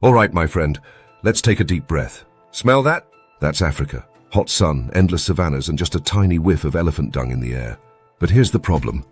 All right, my friend, let's take a deep breath. Smell that? That's Africa. Hot sun, endless savannas, and just a tiny whiff of elephant dung in the air. But here's the problem.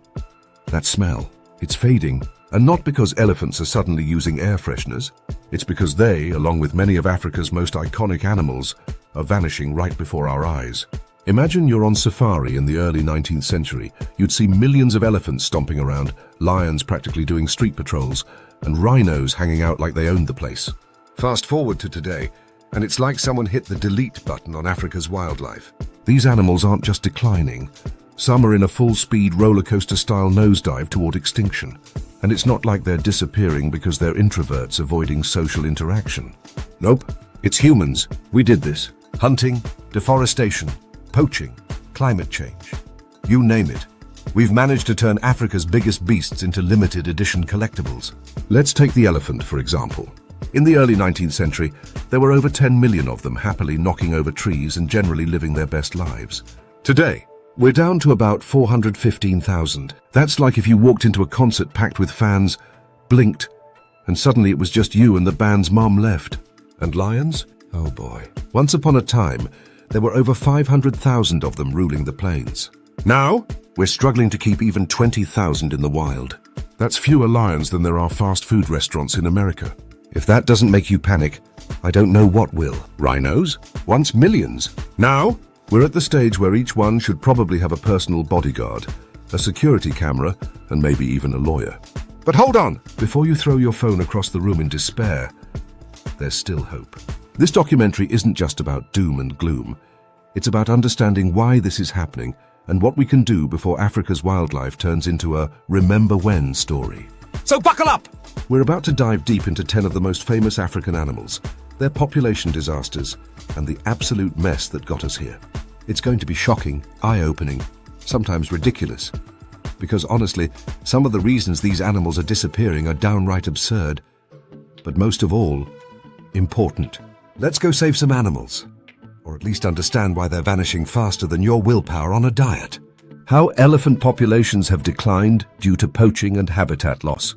That smell, it's fading. And not because elephants are suddenly using air fresheners. It's because they, along with many of Africa's most iconic animals, are vanishing right before our eyes. Imagine you're on safari in the early 19th century. You'd see millions of elephants stomping around, lions practically doing street patrols, and rhinos hanging out like they owned the place. Fast forward to today, and it's like someone hit the delete button on Africa's wildlife. These animals aren't just declining. Some are in a full-speed roller coaster-style nosedive toward extinction. And it's not like they're disappearing because they're introverts avoiding social interaction. Nope, it's humans. We did this. Hunting, deforestation, poaching, climate change. You name it. We've managed to turn Africa's biggest beasts into limited edition collectibles. Let's take the elephant, for example. In the early 19th century, there were over 10 million of them happily knocking over trees and generally living their best lives. Today, we're down to about 415,000. That's like if you walked into a concert packed with fans, blinked, and suddenly it was just you and the band's mum left. And lions? Oh boy. Once upon a time, there were over 500,000 of them ruling the plains. Now, we're struggling to keep even 20,000 in the wild. That's fewer lions than there are fast food restaurants in America. If that doesn't make you panic, I don't know what will. Rhinos? Once millions. Now, we're at the stage where each one should probably have a personal bodyguard, a security camera, and maybe even a lawyer. But hold on! Before you throw your phone across the room in despair, there's still hope. This documentary isn't just about doom and gloom. It's about understanding why this is happening and what we can do before Africa's wildlife turns into a remember when story. So buckle up! We're about to dive deep into 10 of the most famous African animals, their population disasters, and the absolute mess that got us here. It's going to be shocking, eye-opening, sometimes ridiculous. Because honestly, some of the reasons these animals are disappearing are downright absurd. But most of all, important. Let's go save some animals. Or at least understand why they're vanishing faster than your willpower on a diet. How elephant populations have declined due to poaching and habitat loss.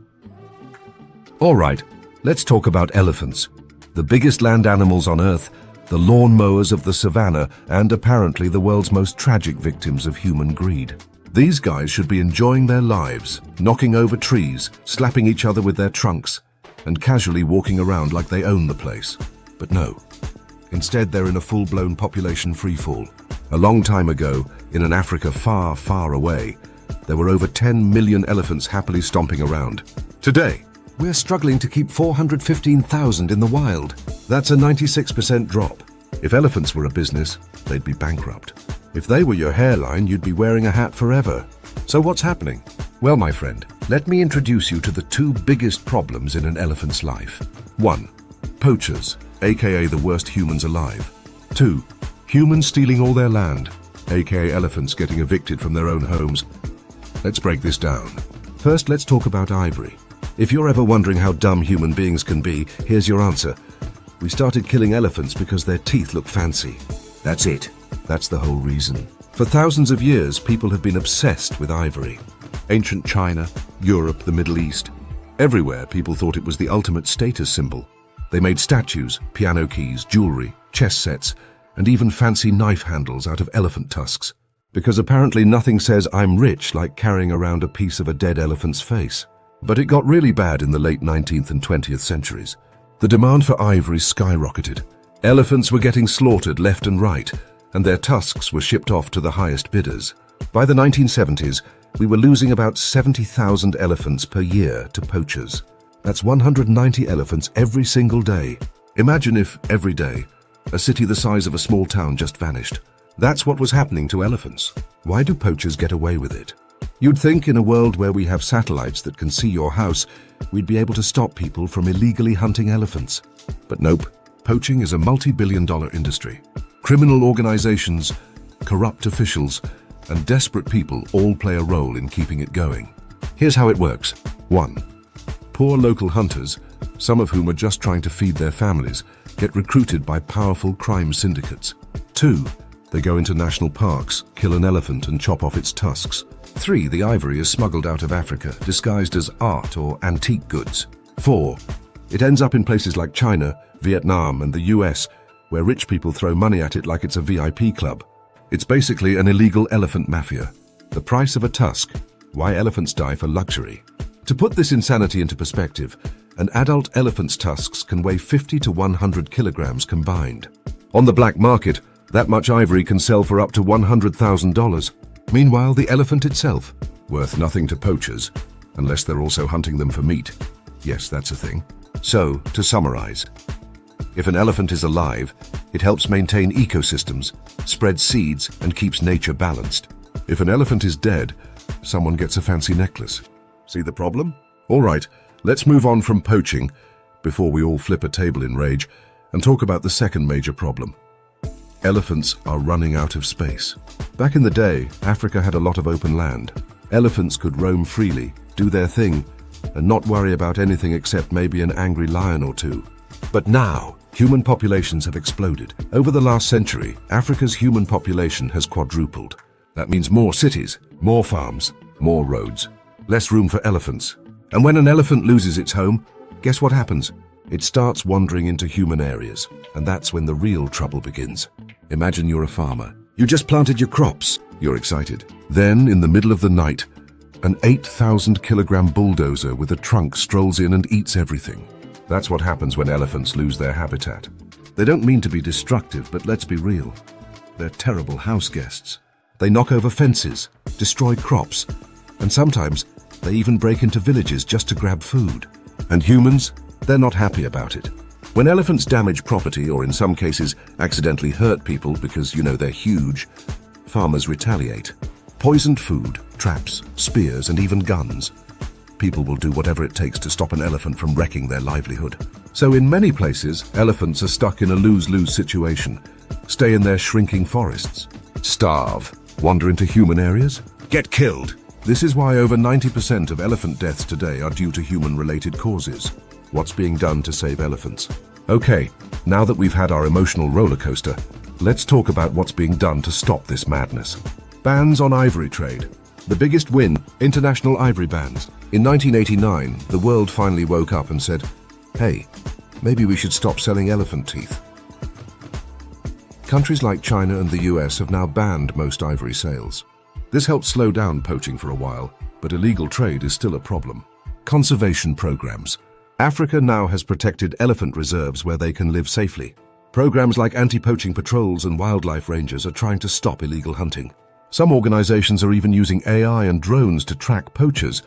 All right, let's talk about elephants. The biggest land animals on Earth, the lawn mowers of the savannah, and apparently the world's most tragic victims of human greed. These guys should be enjoying their lives, knocking over trees, slapping each other with their trunks, and casually walking around like they own the place. But no. Instead, they're in a full-blown population freefall. A long time ago, in an Africa far, far away, there were over 10 million elephants happily stomping around. Today, we're struggling to keep 415,000 in the wild. That's a 96% drop. If elephants were a business, they'd be bankrupt. If they were your hairline, you'd be wearing a hat forever. So what's happening? Well, my friend, let me introduce you to the two biggest problems in an elephant's life. 1. Poachers, aka the worst humans alive. 2. Humans stealing all their land, aka elephants getting evicted from their own homes. Let's break this down. First, let's talk about ivory. If you're ever wondering how dumb human beings can be, here's your answer. We started killing elephants because their teeth look fancy. That's it. That's the whole reason. For thousands of years, people have been obsessed with ivory. Ancient China, Europe, the Middle East. Everywhere, people thought it was the ultimate status symbol. They made statues, piano keys, jewelry, chess sets, and even fancy knife handles out of elephant tusks. Because apparently nothing says I'm rich like carrying around a piece of a dead elephant's face. But it got really bad in the late 19th and 20th centuries. The demand for ivory skyrocketed. Elephants were getting slaughtered left and right, and their tusks were shipped off to the highest bidders. By the 1970s, we were losing about 70,000 elephants per year to poachers. That's 190 elephants every single day. Imagine if, every day, a city the size of a small town just vanished. That's what was happening to elephants. Why do poachers get away with it? You'd think in a world where we have satellites that can see your house, we'd be able to stop people from illegally hunting elephants. But nope, poaching is a multi-billion-dollar industry. Criminal organizations, corrupt officials, and desperate people all play a role in keeping it going. Here's how it works. 1. Poor local hunters, some of whom are just trying to feed their families, get recruited by powerful crime syndicates. 2. They go into national parks, kill an elephant and chop off its tusks. 3. The ivory is smuggled out of Africa, disguised as art or antique goods. 4. It ends up in places like China, Vietnam, and the US, where rich people throw money at it like it's a VIP club. It's basically an illegal elephant mafia. The price of a tusk. Why elephants die for luxury. To put this insanity into perspective, an adult elephant's tusks can weigh 50 to 100 kilograms combined. On the black market, that much ivory can sell for up to $100,000. Meanwhile, the elephant itself, worth nothing to poachers, unless they're also hunting them for meat. Yes, that's a thing. So, to summarize, if an elephant is alive, it helps maintain ecosystems, spreads seeds, and keeps nature balanced. If an elephant is dead, someone gets a fancy necklace. See the problem? All right, let's move on from poaching, before we all flip a table in rage, and talk about the second major problem. Elephants are running out of space. Back in the day, Africa had a lot of open land. Elephants could roam freely, do their thing, and not worry about anything except maybe an angry lion or two. But now, human populations have exploded. Over the last century, Africa's human population has quadrupled. That means more cities, more farms, more roads, less room for elephants. And when an elephant loses its home, guess what happens? It starts wandering into human areas, and that's when the real trouble begins. Imagine you're a farmer. You just planted your crops. You're excited. Then, in the middle of the night, an 8,000-kilogram bulldozer with a trunk strolls in and eats everything. That's what happens when elephants lose their habitat. They don't mean to be destructive, but let's be real. They're terrible house guests. They knock over fences, destroy crops, and sometimes they even break into villages just to grab food. And humans, they're not happy about it. When elephants damage property, or in some cases accidentally hurt people because, they're huge, farmers retaliate. Poisoned food, traps, spears, and even guns. People will do whatever it takes to stop an elephant from wrecking their livelihood. So in many places, elephants are stuck in a lose-lose situation. Stay in their shrinking forests. Starve. Wander into human areas. Get killed. This is why over 90% of elephant deaths today are due to human-related causes. What's being done to save elephants? Okay, now that we've had our emotional roller coaster, let's talk about what's being done to stop this madness. Bans on ivory trade. The biggest win, international ivory bans. In 1989, the world finally woke up and said, hey, maybe we should stop selling elephant teeth. Countries like China and the US have now banned most ivory sales. This helped slow down poaching for a while, but illegal trade is still a problem. Conservation programs. Africa now has protected elephant reserves where they can live safely. Programs like anti-poaching patrols and wildlife rangers are trying to stop illegal hunting. Some organizations are even using AI and drones to track poachers,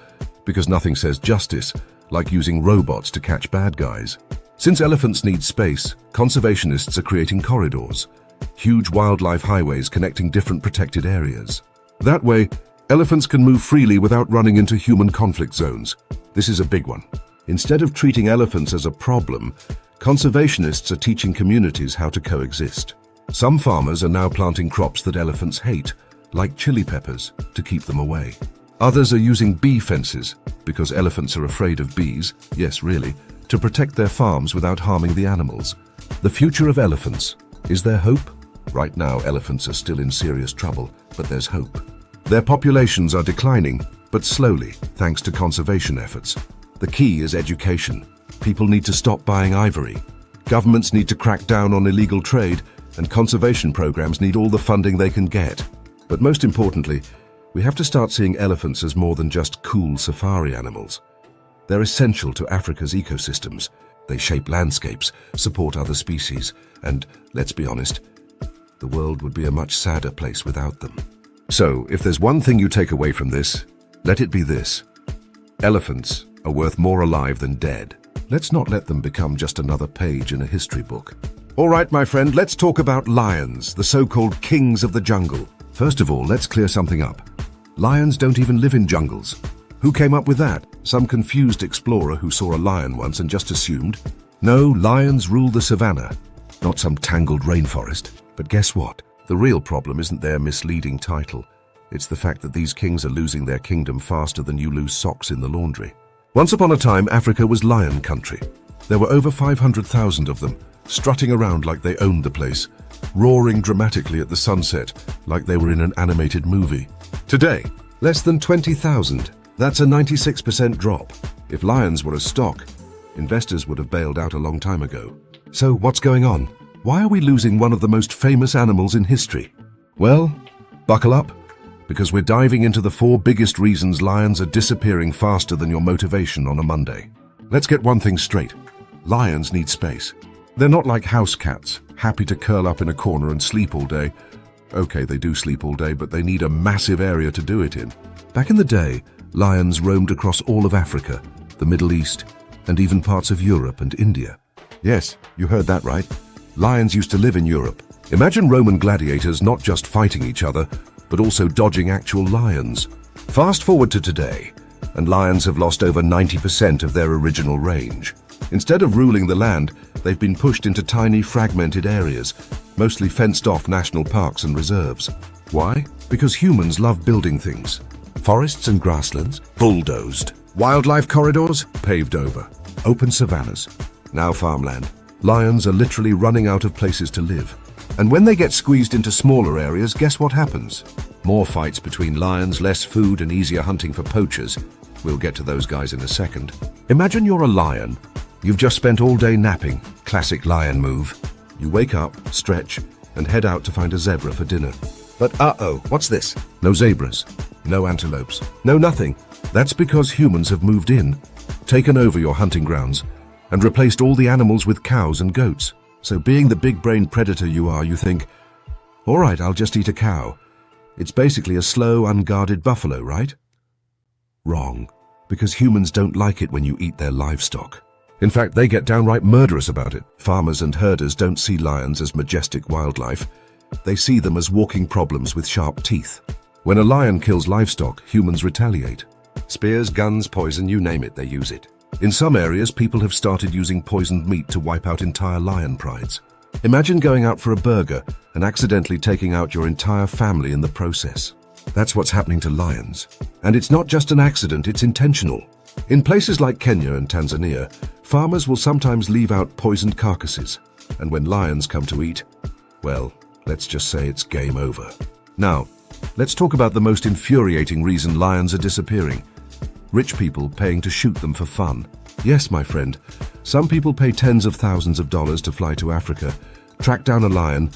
because nothing says justice like using robots to catch bad guys. Since elephants need space, conservationists are creating corridors, huge wildlife highways connecting different protected areas. That way, elephants can move freely without running into human conflict zones. This is a big one. Instead of treating elephants as a problem, conservationists are teaching communities how to coexist. Some farmers are now planting crops that elephants hate, like chili peppers, to keep them away. Others are using bee fences, because elephants are afraid of bees, yes really, to protect their farms without harming the animals. The future of elephants. Is there hope? Right now, elephants are still in serious trouble, but there's hope. Their populations are declining, but slowly, thanks to conservation efforts. The key is education. People need to stop buying ivory. Governments need to crack down on illegal trade, and conservation programs need all the funding they can get. But most importantly, we have to start seeing elephants as more than just cool safari animals. They're essential to Africa's ecosystems. They shape landscapes, support other species, and, let's be honest, the world would be a much sadder place without them. So, if there's one thing you take away from this, let it be this. Elephants are worth more alive than dead. Let's not let them become just another page in a history book. All right, my friend, let's talk about lions, the so-called kings of the jungle. First of all, let's clear something up. Lions don't even live in jungles. Who came up with that? Some confused explorer who saw a lion once and just assumed? No, lions rule the savannah, not some tangled rainforest. But guess what? The real problem isn't their misleading title. It's the fact that these kings are losing their kingdom faster than you lose socks in the laundry. Once upon a time, Africa was lion country. There were over 500,000 of them, strutting around like they owned the place, roaring dramatically at the sunset like they were in an animated movie. Today, less than 20,000. That's a 96% drop. If lions were a stock, Investors would have bailed out a long time ago. So what's going on? Why are we losing one of the most famous animals in history? Well, buckle up, because we're diving into the 4 biggest reasons lions are disappearing faster than your motivation on a Monday. Let's get one thing straight. Lions need space. They're not like house cats, happy to curl up in a corner and sleep all day. Okay, they do sleep all day, but they need a massive area to do it in. Back in the day, lions roamed across all of Africa, the Middle East, and even parts of Europe and India. Yes, you heard that right. Lions used to live in Europe. Imagine Roman gladiators not just fighting each other, but also dodging actual lions. Fast forward to today, and lions have lost over 90% of their original range. Instead of ruling the land, they've been pushed into tiny fragmented areas, mostly fenced-off national parks and reserves. Why? Because humans love building things. Forests and grasslands, bulldozed. Wildlife corridors, paved over. Open savannas, now farmland. Lions are literally running out of places to live. And when they get squeezed into smaller areas, guess what happens? More fights between lions, less food, and easier hunting for poachers. We'll get to those guys in a second. Imagine you're a lion. You've just spent all day napping. Classic lion move. You wake up, stretch, and head out to find a zebra for dinner. But uh-oh, what's this? No zebras, no antelopes, no nothing. That's because humans have moved in, taken over your hunting grounds, and replaced all the animals with cows and goats. So being the big-brained predator you are, you think, all right, I'll just eat a cow. It's basically a slow, unguarded buffalo, right? Wrong, because humans don't like it when you eat their livestock. In fact, they get downright murderous about it. Farmers and herders don't see lions as majestic wildlife. They see them as walking problems with sharp teeth. When a lion kills livestock, humans retaliate. Spears, guns, poison, you name it, they use it. In some areas, people have started using poisoned meat to wipe out entire lion prides. Imagine going out for a burger and accidentally taking out your entire family in the process. That's what's happening to lions. And it's not just an accident, it's intentional. In places like Kenya and Tanzania, farmers will sometimes leave out poisoned carcasses. And when lions come to eat, well, let's just say it's game over. Now, let's talk about the most infuriating reason lions are disappearing. Rich people paying to shoot them for fun. Yes, my friend, some people pay tens of thousands of dollars to fly to Africa, track down a lion,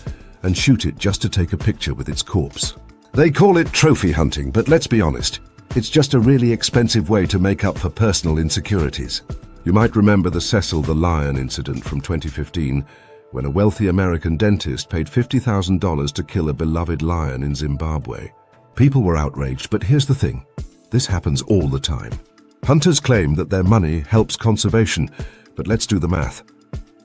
and shoot it just to take a picture with its corpse. They call it trophy hunting, but let's be honest, it's just a really expensive way to make up for personal insecurities. You might remember the Cecil the Lion incident from 2015, when a wealthy American dentist paid $50,000 to kill a beloved lion in Zimbabwe. People were outraged, but here's the thing. This happens all the time. Hunters claim that their money helps conservation, but let's do the math.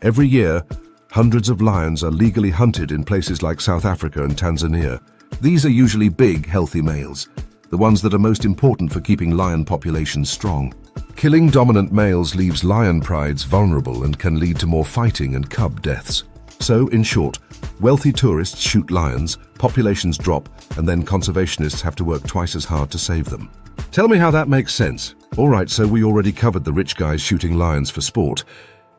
Every year, hundreds of lions are legally hunted in places like South Africa and Tanzania. These are usually big, healthy males, the ones that are most important for keeping lion populations strong. Killing dominant males leaves lion prides vulnerable and can lead to more fighting and cub deaths. So, in short, wealthy tourists shoot lions, populations drop, and then conservationists have to work twice as hard to save them. Tell me how that makes sense. All right, so we already covered the rich guys shooting lions for sport,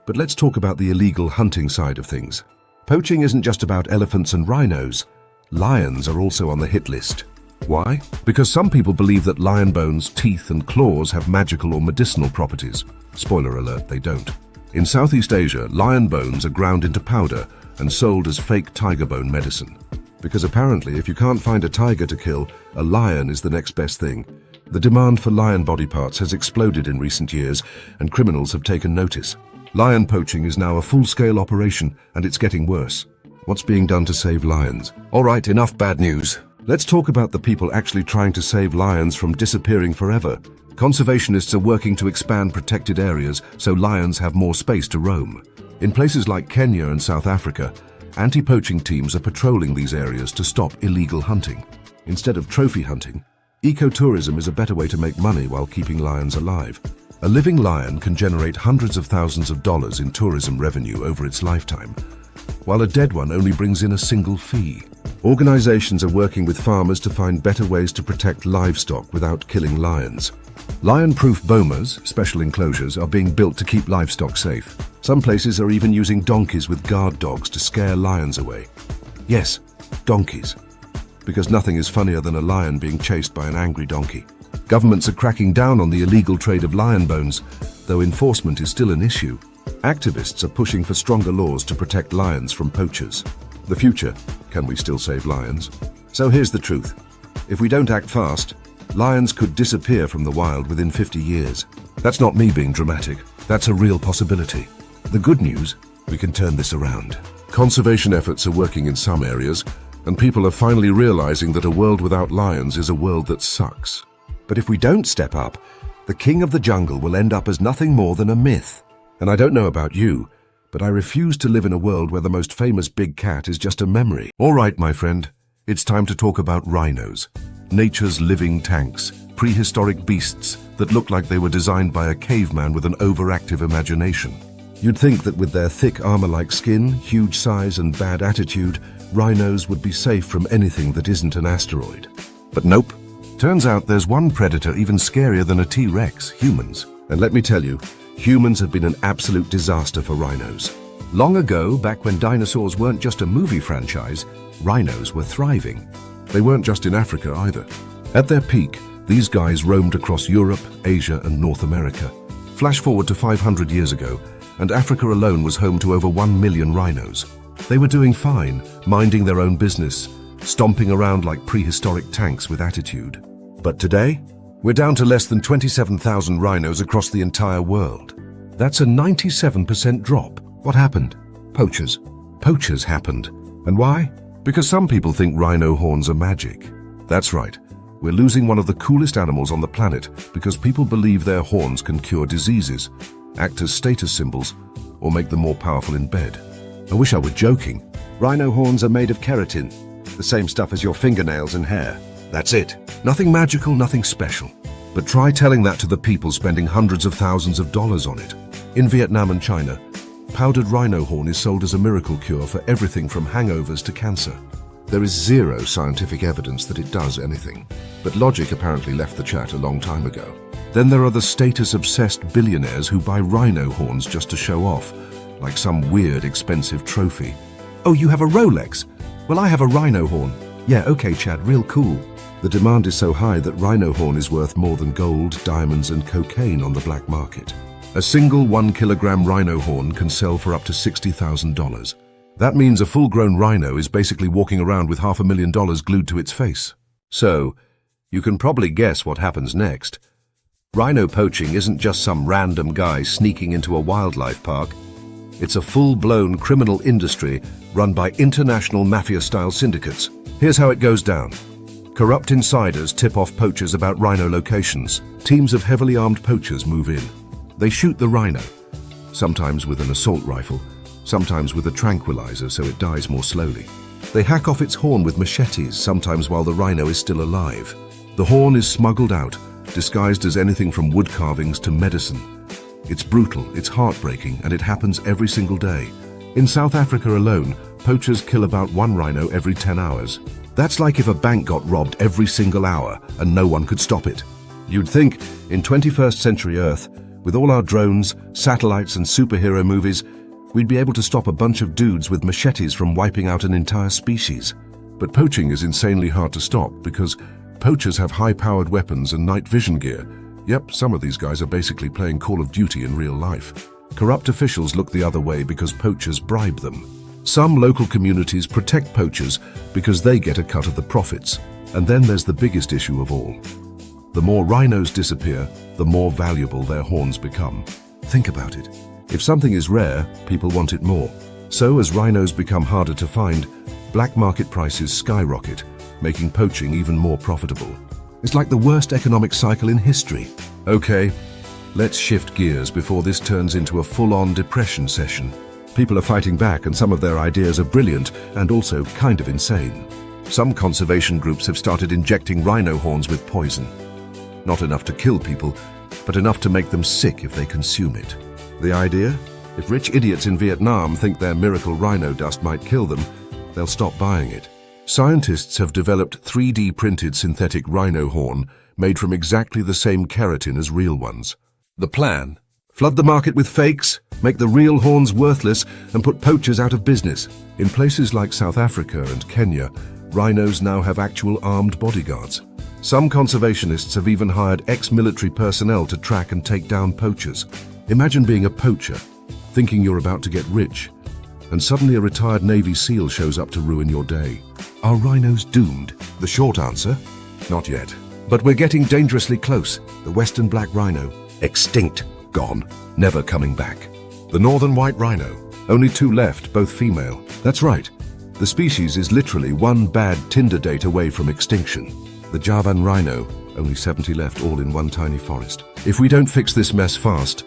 but let's talk about the illegal hunting side of things. Poaching isn't just about elephants and rhinos. Lions are also on the hit list. Why? Because some people believe that lion bones, teeth, and claws have magical or medicinal properties. Spoiler alert, they don't. In Southeast Asia, lion bones are ground into powder and sold as fake tiger bone medicine. Because apparently, if you can't find a tiger to kill, a lion is the next best thing. The demand for lion body parts has exploded in recent years, and criminals have taken notice. Lion poaching is now a full-scale operation, and it's getting worse. What's being done to save lions? All right, enough bad news. Let's talk about the people actually trying to save lions from disappearing forever. Conservationists are working to expand protected areas so lions have more space to roam. In places like Kenya and South Africa, anti-poaching teams are patrolling these areas to stop illegal hunting. Instead of trophy hunting, ecotourism is a better way to make money while keeping lions alive. A living lion can generate hundreds of thousands of dollars in tourism revenue over its lifetime, while a dead one only brings in a single fee. Organizations are working with farmers to find better ways to protect livestock without killing lions. Lion-proof bomas, special enclosures, are being built to keep livestock safe. Some places are even using donkeys with guard dogs to scare lions away. Yes, donkeys. Because nothing is funnier than a lion being chased by an angry donkey. Governments are cracking down on the illegal trade of lion bones. though enforcement is still an issue. Activists are pushing for stronger laws to protect lions from poachers. The future, can we still save lions? So here's the truth. If we don't act fast, lions could disappear from the wild within 50 years. That's not me being dramatic. That's a real possibility. The good news, we can turn this around. Conservation efforts are working in some areas, and people are finally realizing that a world without lions is a world that sucks. But if we don't step up, the king of the jungle will end up as nothing more than a myth. And I don't know about you, but I refuse to live in a world where the most famous big cat is just a memory. All right, my friend, it's time to talk about rhinos. Nature's living tanks, prehistoric beasts that look like they were designed by a caveman with an overactive imagination. You'd think that with their thick armor-like skin, huge size and bad attitude, rhinos would be safe from anything that isn't an asteroid. But nope. Turns out there's one predator even scarier than a T-Rex, humans. And let me tell you, humans have been an absolute disaster for rhinos. Long ago, back when dinosaurs weren't just a movie franchise, rhinos were thriving. They weren't just in Africa either. At their peak, these guys roamed across Europe, Asia, and North America. Flash forward to 500 years ago, and Africa alone was home to over 1 million rhinos. They were doing fine, minding their own business, stomping around like prehistoric tanks with attitude. But today, we're down to less than 27,000 rhinos across the entire world. That's a 97% drop. What happened? Poachers. Poachers happened. And why? Because some people think rhino horns are magic. That's right. We're losing one of the coolest animals on the planet because people believe their horns can cure diseases, act as status symbols, or make them more powerful in bed. I wish I were joking. Rhino horns are made of keratin, the same stuff as your fingernails and hair. That's it. Nothing magical, nothing special. But try telling that to the people spending hundreds of thousands of dollars on it. In Vietnam and China, powdered rhino horn is sold as a miracle cure for everything from hangovers to cancer. There is zero scientific evidence that it does anything. But logic apparently left the chat a long time ago. Then there are the status-obsessed billionaires who buy rhino horns just to show off, like some weird, expensive trophy. Oh, you have a Rolex? Well, I have a rhino horn. Yeah, okay, Chad, real cool. The demand is so high that rhino horn is worth more than gold, diamonds, and cocaine on the black market. A single 1 kilogram rhino horn can sell for up to $60,000. That means a full-grown rhino is basically walking around with $500,000 glued to its face. So, you can probably guess what happens next. Rhino poaching isn't just some random guy sneaking into a wildlife park. It's a full-blown criminal industry run by international mafia-style syndicates. Here's how it goes down. Corrupt insiders tip off poachers about rhino locations. Teams of heavily armed poachers move in. They shoot the rhino, sometimes with an assault rifle, sometimes with a tranquilizer so it dies more slowly. They hack off its horn with machetes, sometimes while the rhino is still alive. The horn is smuggled out, disguised as anything from wood carvings to medicine. It's brutal, it's heartbreaking, and it happens every single day. In South Africa alone, poachers kill about 1 rhino every 10 hours. That's like if a bank got robbed every single hour and no one could stop it. You'd think, in 21st century Earth, with all our drones, satellites, and superhero movies, we'd be able to stop a bunch of dudes with machetes from wiping out an entire species. But poaching is insanely hard to stop because poachers have high-powered weapons and night vision gear. Yep, some of these guys are basically playing Call of Duty in real life. Corrupt officials look the other way because poachers bribe them. Some local communities protect poachers because they get a cut of the profits. And then there's the biggest issue of all. The more rhinos disappear, the more valuable their horns become. Think about it. If something is rare, people want it more. So as rhinos become harder to find, black market prices skyrocket, making poaching even more profitable. It's like the worst economic cycle in history. Okay, let's shift gears before this turns into a full-on depression session. People are fighting back and some of their ideas are brilliant and also kind of insane. Some conservation groups have started injecting rhino horns with poison. Not enough to kill people, but enough to make them sick if they consume it. The idea? If rich idiots in Vietnam think their miracle rhino dust might kill them, they'll stop buying it. Scientists have developed 3D printed synthetic rhino horn made from exactly the same keratin as real ones. The plan? Flood the market with fakes, make the real horns worthless, and put poachers out of business. In places like South Africa and Kenya, rhinos now have actual armed bodyguards. Some conservationists have even hired ex-military personnel to track and take down poachers. Imagine being a poacher, thinking you're about to get rich, and suddenly a retired Navy SEAL shows up to ruin your day. Are rhinos doomed? The short answer, not yet. But we're getting dangerously close. The western black rhino, extinct, gone, never coming back. The northern white rhino, only 2 left, both female. That's right. The species is literally one bad Tinder date away from extinction. The Javan rhino, only 70 left, all in one tiny forest. If we don't fix this mess fast,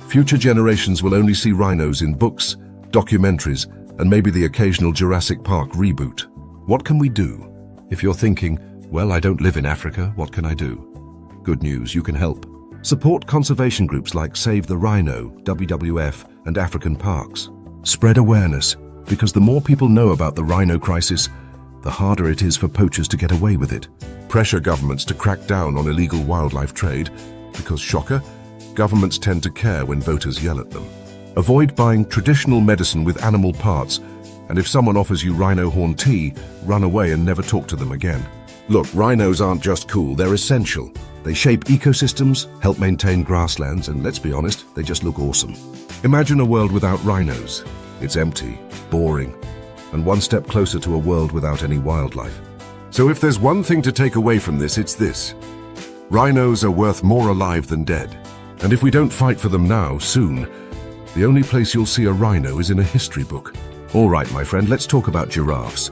future generations will only see rhinos in books, documentaries, and maybe the occasional Jurassic Park reboot. What can we do? If you're thinking, well, I don't live in Africa, what can I do? Good news, you can help. Support conservation groups like Save the Rhino, WWF, and African Parks. Spread awareness, because the more people know about the rhino crisis, the harder it is for poachers to get away with it. Pressure governments to crack down on illegal wildlife trade, because, shocker, governments tend to care when voters yell at them. Avoid buying traditional medicine with animal parts, and if someone offers you rhino horn tea, run away and never talk to them again. Look, rhinos aren't just cool, they're essential. They shape ecosystems, help maintain grasslands, and let's be honest, they just look awesome. Imagine a world without rhinos. It's empty, boring, and one step closer to a world without any wildlife. So if there's one thing to take away from this, it's this. Rhinos are worth more alive than dead. And if we don't fight for them now, soon, the only place you'll see a rhino is in a history book. All right, my friend, let's talk about giraffes.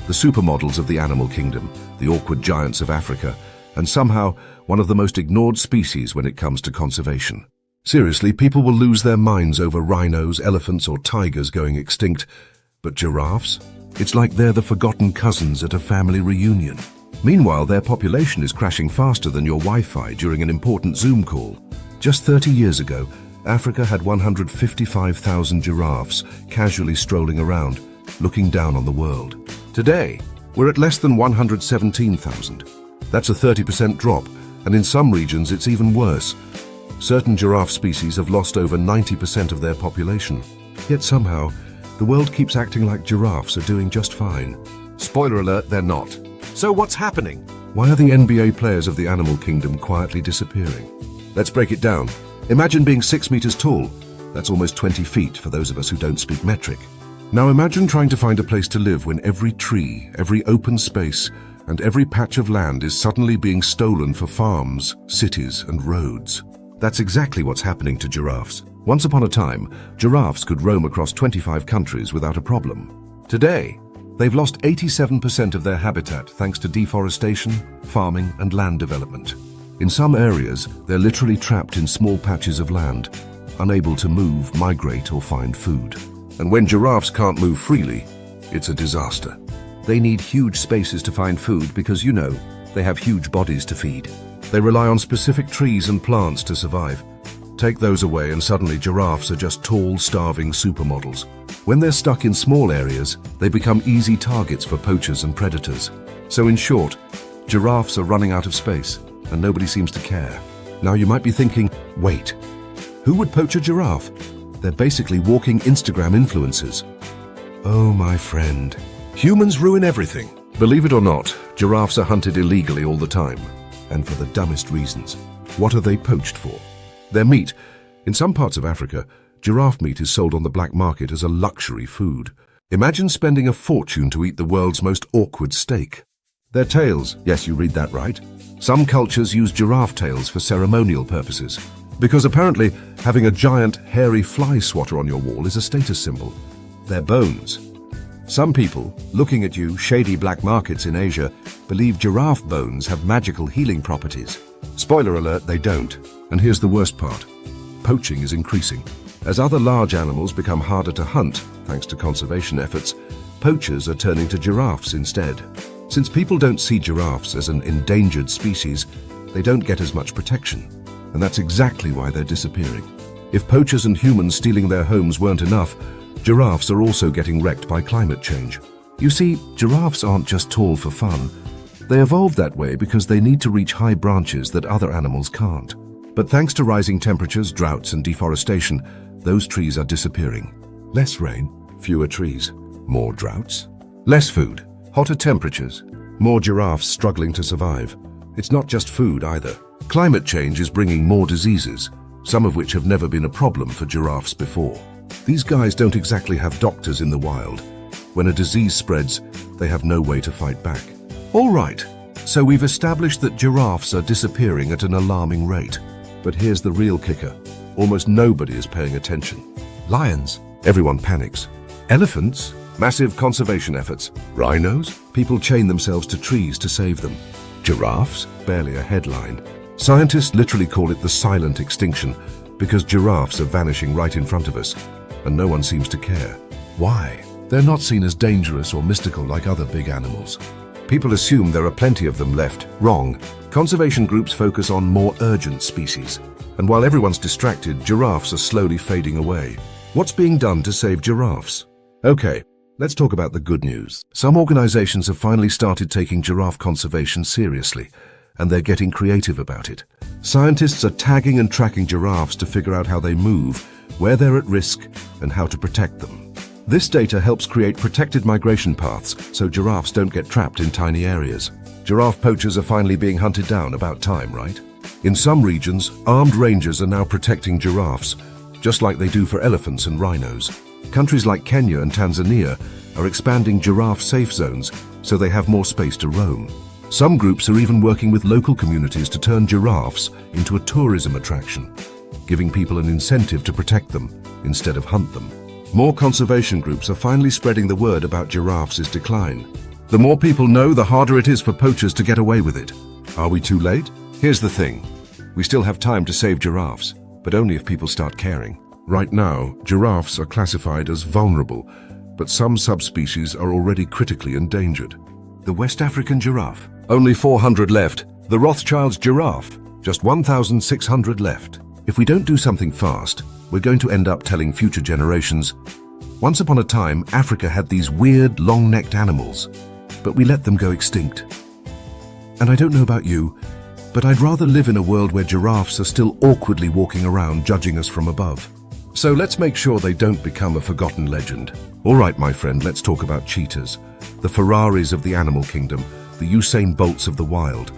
The supermodels of the animal kingdom, the awkward giants of Africa, and somehow one of the most ignored species when it comes to conservation. Seriously, people will lose their minds over rhinos, elephants, or tigers going extinct. But giraffes? It's like they're the forgotten cousins at a family reunion. Meanwhile, their population is crashing faster than your Wi-Fi during an important Zoom call. Just 30 years ago, Africa had 155,000 giraffes casually strolling around, looking down on the world. Today, we're at less than 117,000. That's a 30% drop, and in some regions it's even worse. Certain giraffe species have lost over 90% of their population. Yet somehow, the world keeps acting like giraffes are doing just fine. Spoiler alert, they're not. So what's happening? Why are the NBA players of the animal kingdom quietly disappearing? Let's break it down. Imagine being 6 meters tall. That's almost 20 feet for those of us who don't speak metric. Now imagine trying to find a place to live when every tree, every open space, and every patch of land is suddenly being stolen for farms, cities, and roads. That's exactly what's happening to giraffes. Once upon a time, giraffes could roam across 25 countries without a problem. Today, they've lost 87% of their habitat thanks to deforestation, farming, and land development. In some areas, they're literally trapped in small patches of land, unable to move, migrate, or find food. And when giraffes can't move freely, it's a disaster. They need huge spaces to find food because, you know, they have huge bodies to feed. They rely on specific trees and plants to survive. Take those away and suddenly giraffes are just tall, starving supermodels. When they're stuck in small areas, they become easy targets for poachers and predators. So in short, giraffes are running out of space, and nobody seems to care. Now you might be thinking, wait, who would poach a giraffe? They're basically walking Instagram influencers. Oh, my friend. Humans ruin everything. Believe it or not, giraffes are hunted illegally all the time, and for the dumbest reasons. What are they poached for? Their meat. In some parts of Africa, giraffe meat is sold on the black market as a luxury food. Imagine spending a fortune to eat the world's most awkward steak. Their tails, yes, you read that right. Some cultures use giraffe tails for ceremonial purposes, because apparently having a giant, hairy fly swatter on your wall is a status symbol. Their bones. Some people, looking at you, shady black markets in Asia, believe giraffe bones have magical healing properties. Spoiler alert, they don't. And here's the worst part. Poaching is increasing. As other large animals become harder to hunt, thanks to conservation efforts, poachers are turning to giraffes instead. Since people don't see giraffes as an endangered species, they don't get as much protection. And that's exactly why they're disappearing. If poachers and humans stealing their homes weren't enough, giraffes are also getting wrecked by climate change. You see, giraffes aren't just tall for fun. They evolved that way because they need to reach high branches that other animals can't. But thanks to rising temperatures, droughts, and deforestation, those trees are disappearing. Less rain, fewer trees. More droughts. Less food, hotter temperatures. More giraffes struggling to survive. It's not just food either. Climate change is bringing more diseases. some of which have never been a problem for giraffes before. These guys don't exactly have doctors in the wild. When a disease spreads, they have no way to fight back. All right, so we've established that giraffes are disappearing at an alarming rate. But here's the real kicker. Almost nobody is paying attention. Lions? Everyone panics. Elephants? Massive conservation efforts. Rhinos? People chain themselves to trees to save them. Giraffes? Barely a headline. Scientists literally call it the silent extinction because giraffes are vanishing right in front of us, and no one seems to care. Why? They're not seen as dangerous or mystical like other big animals. People assume there are plenty of them left. Wrong. Conservation groups focus on more urgent species. And while everyone's distracted, giraffes are slowly fading away. What's being done to save giraffes? Okay, let's talk about the good news. Some organizations have finally started taking giraffe conservation seriously, and they're getting creative about it. Scientists are tagging and tracking giraffes to figure out how they move, where they're at risk, and how to protect them. This data helps create protected migration paths so giraffes don't get trapped in tiny areas. Giraffe poachers are finally being hunted down, about time, right? In some regions, armed rangers are now protecting giraffes, just like they do for elephants and rhinos. Countries like Kenya and Tanzania are expanding giraffe safe zones so they have more space to roam. Some groups are even working with local communities to turn giraffes into a tourism attraction, giving people an incentive to protect them instead of hunt them. More conservation groups are finally spreading the word about giraffes' decline. The more people know, the harder it is for poachers to get away with it. Are we too late? Here's the thing. We still have time to save giraffes, but only if people start caring. Right now, giraffes are classified as vulnerable, but some subspecies are already critically endangered. The West African giraffe. Only 400 left. The Rothschild's giraffe. Just 1,600 left. If we don't do something fast, we're going to end up telling future generations, once upon a time, Africa had these weird, long-necked animals, but we let them go extinct. And I don't know about you, but I'd rather live in a world where giraffes are still awkwardly walking around judging us from above. So let's make sure they don't become a forgotten legend. All right, my friend, let's talk about cheetahs. The Ferraris of the animal kingdom, the Usain Bolts of the wild,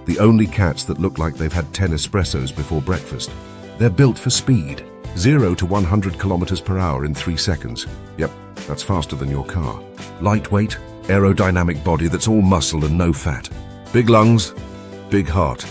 the only cats that look like they've had 10 espressos before breakfast. They're built for speed. 0 to 100 kilometers per hour in 3 seconds. Yep, that's faster than your car. Lightweight, aerodynamic body that's all muscle and no fat. Big lungs, big heart,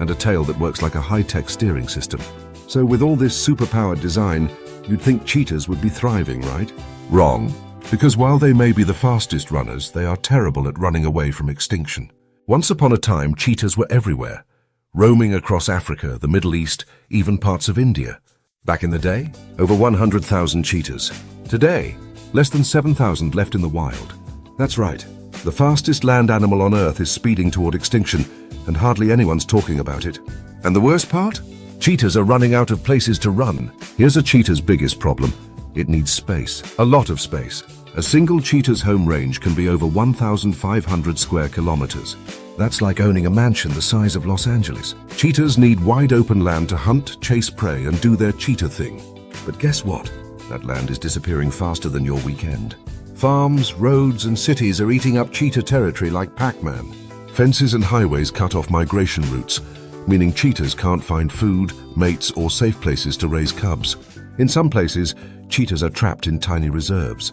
and a tail that works like a high-tech steering system. So with all this superpowered design, you'd think cheetahs would be thriving, right? Wrong, because while they may be the fastest runners, they are terrible at running away from extinction. Once upon a time, cheetahs were everywhere, roaming across Africa, the Middle East, even parts of India. Back in the day, over 100,000 cheetahs. Today, less than 7,000 left in the wild. That's right, the fastest land animal on Earth is speeding toward extinction, and hardly anyone's talking about it. And the worst part? Cheetahs are running out of places to run. Here's a cheetah's biggest problem. It needs space, a lot of space. A single cheetah's home range can be over 1,500 square kilometers. That's like owning a mansion the size of Los Angeles. Cheetahs need wide open land to hunt, chase prey, and do their cheetah thing. But guess what? That land is disappearing faster than your weekend. Farms, roads, and cities are eating up cheetah territory like Pac-Man. Fences and highways cut off migration routes, meaning cheetahs can't find food, mates, or safe places to raise cubs. In some places, cheetahs are trapped in tiny reserves.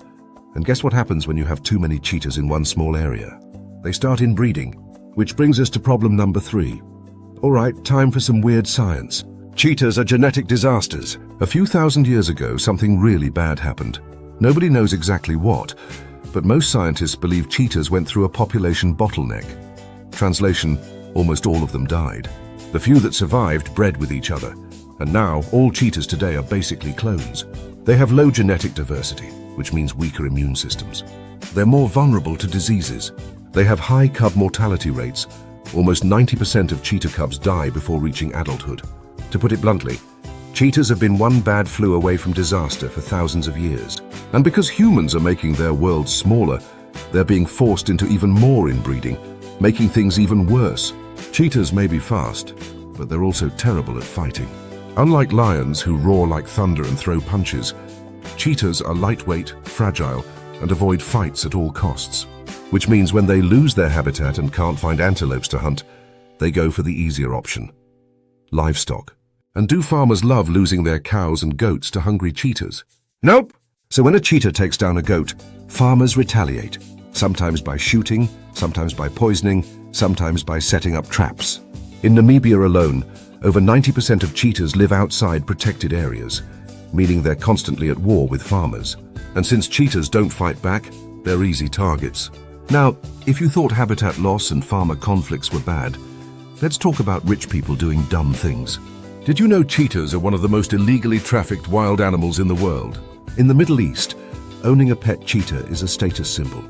And guess what happens when you have too many cheetahs in one small area? They start inbreeding, which brings us to problem number 3. All right, time for some weird science. Cheetahs are genetic disasters. A few thousand years ago, something really bad happened. Nobody knows exactly what, but most scientists believe cheetahs went through a population bottleneck. Translation, almost all of them died. The few that survived bred with each other, and now all cheetahs today are basically clones. They have low genetic diversity, which means weaker immune systems. They're more vulnerable to diseases. They have high cub mortality rates. Almost 90% of cheetah cubs die before reaching adulthood. To put it bluntly, cheetahs have been one bad flu away from disaster for thousands of years. And because humans are making their world smaller, they're being forced into even more inbreeding, making things even worse. Cheetahs may be fast, but they're also terrible at fighting. Unlike lions who roar like thunder and throw punches, cheetahs are lightweight, fragile, and avoid fights at all costs. Which means when they lose their habitat and can't find antelopes to hunt, they go for the easier option: livestock. And do farmers love losing their cows and goats to hungry cheetahs? Nope. So when a cheetah takes down a goat, farmers retaliate, sometimes by shooting, sometimes by poisoning, sometimes by setting up traps. In Namibia alone, over 90% of cheetahs live outside protected areas, meaning they're constantly at war with farmers. And since cheetahs don't fight back, they're easy targets. Now, if you thought habitat loss and farmer conflicts were bad, let's talk about rich people doing dumb things. Did you know cheetahs are one of the most illegally trafficked wild animals in the world? In the Middle East, owning a pet cheetah is a status symbol.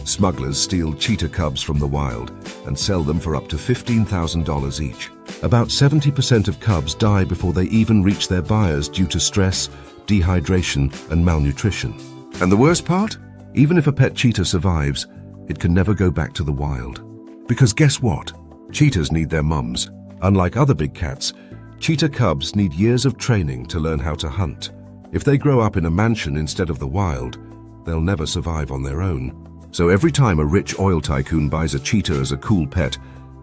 Smugglers steal cheetah cubs from the wild and sell them for up to $15,000 each. About 70% of cubs die before they even reach their buyers due to stress, dehydration, and malnutrition. And the worst part? Even if a pet cheetah survives, it can never go back to the wild. Because guess what? Cheetahs need their mums. Unlike other big cats, cheetah cubs need years of training to learn how to hunt. If they grow up in a mansion instead of the wild, they'll never survive on their own. So every time a rich oil tycoon buys a cheetah as a cool pet,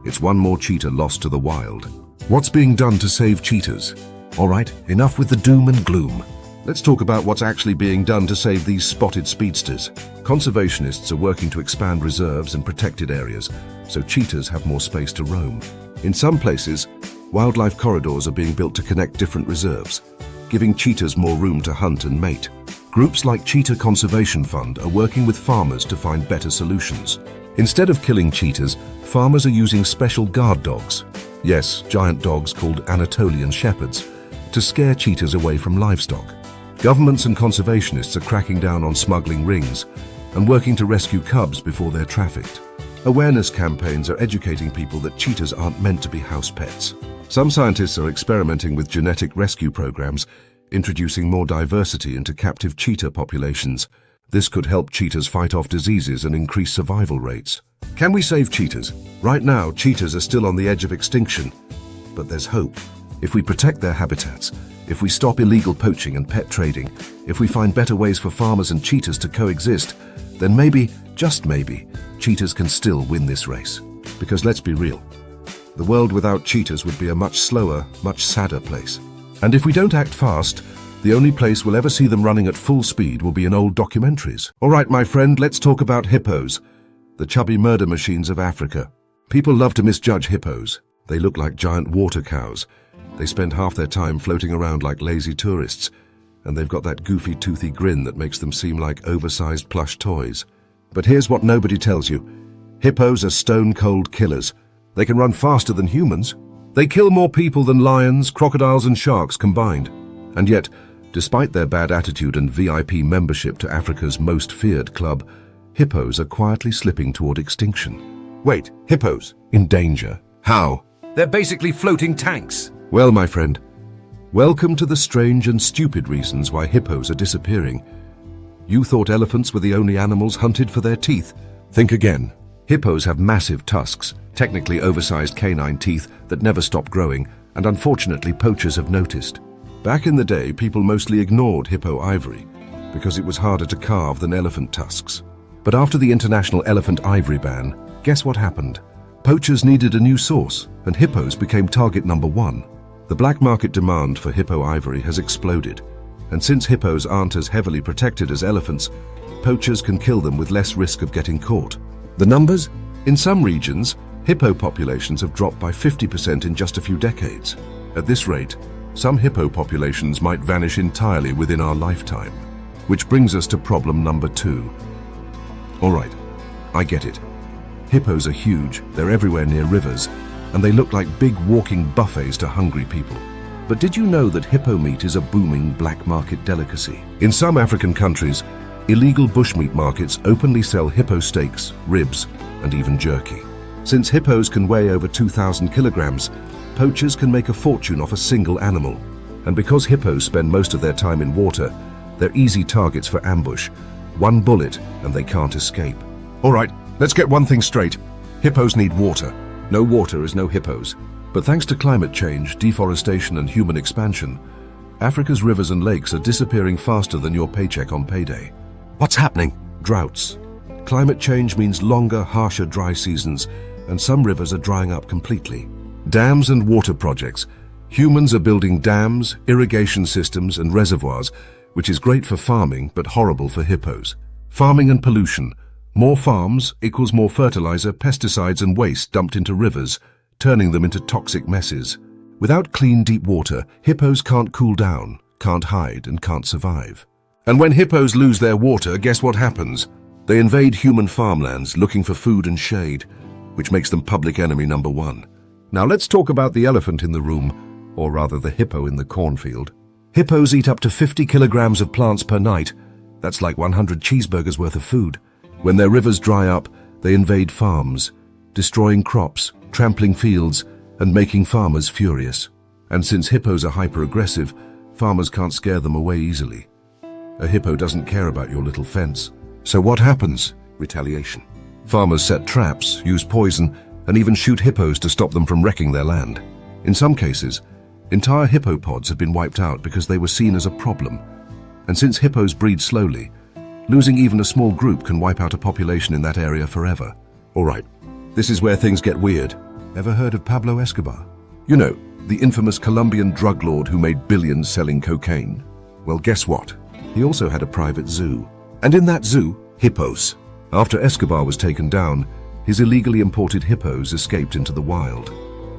it's one more cheetah lost to the wild. What's being done to save cheetahs? All right, enough with the doom and gloom. Let's talk about what's actually being done to save these spotted speedsters. Conservationists are working to expand reserves and protected areas, so cheetahs have more space to roam. In some places, wildlife corridors are being built to connect different reserves, giving cheetahs more room to hunt and mate. Groups like Cheetah Conservation Fund are working with farmers to find better solutions. Instead of killing cheetahs, farmers are using special guard dogs. Yes, giant dogs called Anatolian shepherds, to scare cheetahs away from livestock. Governments and conservationists are cracking down on smuggling rings and working to rescue cubs before they're trafficked. Awareness campaigns are educating people that cheetahs aren't meant to be house pets. Some scientists are experimenting with genetic rescue programs, introducing more diversity into captive cheetah populations. This could help cheetahs fight off diseases and increase survival rates. Can we save cheetahs? Right now, cheetahs are still on the edge of extinction. But there's hope. If we protect their habitats, if we stop illegal poaching and pet trading, if we find better ways for farmers and cheetahs to coexist, then maybe, just maybe, cheetahs can still win this race. Because let's be real, the world without cheetahs would be a much slower, much sadder place. And if we don't act fast, the only place we'll ever see them running at full speed will be in old documentaries. All right, my friend, let's talk about hippos, the chubby murder machines of Africa. People love to misjudge hippos. They look like giant water cows. They spend half their time floating around like lazy tourists, and they've got that goofy, toothy grin that makes them seem like oversized plush toys. But here's what nobody tells you. Hippos are stone-cold killers. They can run faster than humans. They kill more people than lions, crocodiles, and sharks combined. And yet, despite their bad attitude and VIP membership to Africa's most feared club, hippos are quietly slipping toward extinction. Wait, hippos? In danger. How? They're basically floating tanks. Well, my friend, welcome to the strange and stupid reasons why hippos are disappearing. You thought elephants were the only animals hunted for their teeth. Think again. Hippos have massive tusks, technically oversized canine teeth that never stop growing, and unfortunately poachers have noticed. Back in the day, people mostly ignored hippo ivory because it was harder to carve than elephant tusks. But after the international elephant ivory ban, guess what happened? Poachers needed a new source, and hippos became target number one. The black market demand for hippo ivory has exploded, and since hippos aren't as heavily protected as elephants, poachers can kill them with less risk of getting caught. The numbers? In some regions, hippo populations have dropped by 50% in just a few decades. At this rate, some hippo populations might vanish entirely within our lifetime. Which brings us to problem number 2. All right, I get it. Hippos are huge, they're everywhere near rivers, and they look like big walking buffets to hungry people. But did you know that hippo meat is a booming black market delicacy? In some African countries, illegal bushmeat markets openly sell hippo steaks, ribs, and even jerky. Since hippos can weigh over 2,000 kilograms, poachers can make a fortune off a single animal. And because hippos spend most of their time in water, they're easy targets for ambush. One bullet and they can't escape. All right, let's get one thing straight. Hippos need water. No water is no hippos. But thanks to climate change, deforestation, and human expansion, Africa's rivers and lakes are disappearing faster than your paycheck on payday. What's happening? Droughts. Climate change means longer, harsher dry seasons, and some rivers are drying up completely. Dams and water projects, Humans are building dams, irrigation systems, and reservoirs, which is great for farming but horrible for hippos. Farming and pollution. More farms equals more fertilizer, pesticides, and waste dumped into rivers, turning them into toxic messes. Without clean, deep water, hippos can't cool down, can't hide, and can't survive. And when hippos lose their water, guess what happens? They invade human farmlands looking for food and shade, which makes them public enemy number one. Now let's talk about the elephant in the room, or rather the hippo in the cornfield. Hippos eat up to 50 kilograms of plants per night. That's like 100 cheeseburgers worth of food. When their rivers dry up, they invade farms, destroying crops, trampling fields, and making farmers furious. And since hippos are hyper-aggressive, farmers can't scare them away easily. A hippo doesn't care about your little fence. So what happens? Retaliation. Farmers set traps, use poison, and even shoot hippos to stop them from wrecking their land. In some cases, entire hippo pods have been wiped out because they were seen as a problem. And since hippos breed slowly, losing even a small group can wipe out a population in that area forever. All right, this is where things get weird. Ever heard of Pablo Escobar? You know, the infamous Colombian drug lord who made billions selling cocaine? Well, guess what? He also had a private zoo. And in that zoo, hippos. After Escobar was taken down, his illegally imported hippos escaped into the wild.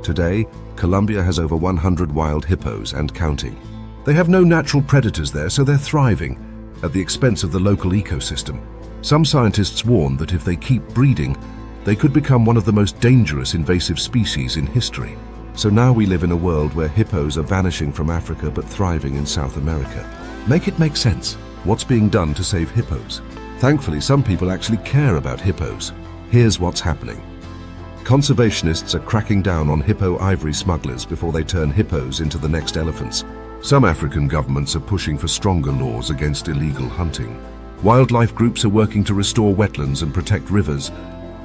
Today, Colombia has over 100 wild hippos and counting. They have no natural predators there, so they're thriving at the expense of the local ecosystem. Some scientists warn that if they keep breeding, they could become one of the most dangerous invasive species in history. So now we live in a world where hippos are vanishing from Africa but thriving in South America. Make it make sense. What's being done to save hippos? Thankfully, some people actually care about hippos. Here's what's happening. Conservationists are cracking down on hippo ivory smugglers before they turn hippos into the next elephants. Some African governments are pushing for stronger laws against illegal hunting. Wildlife groups are working to restore wetlands and protect rivers,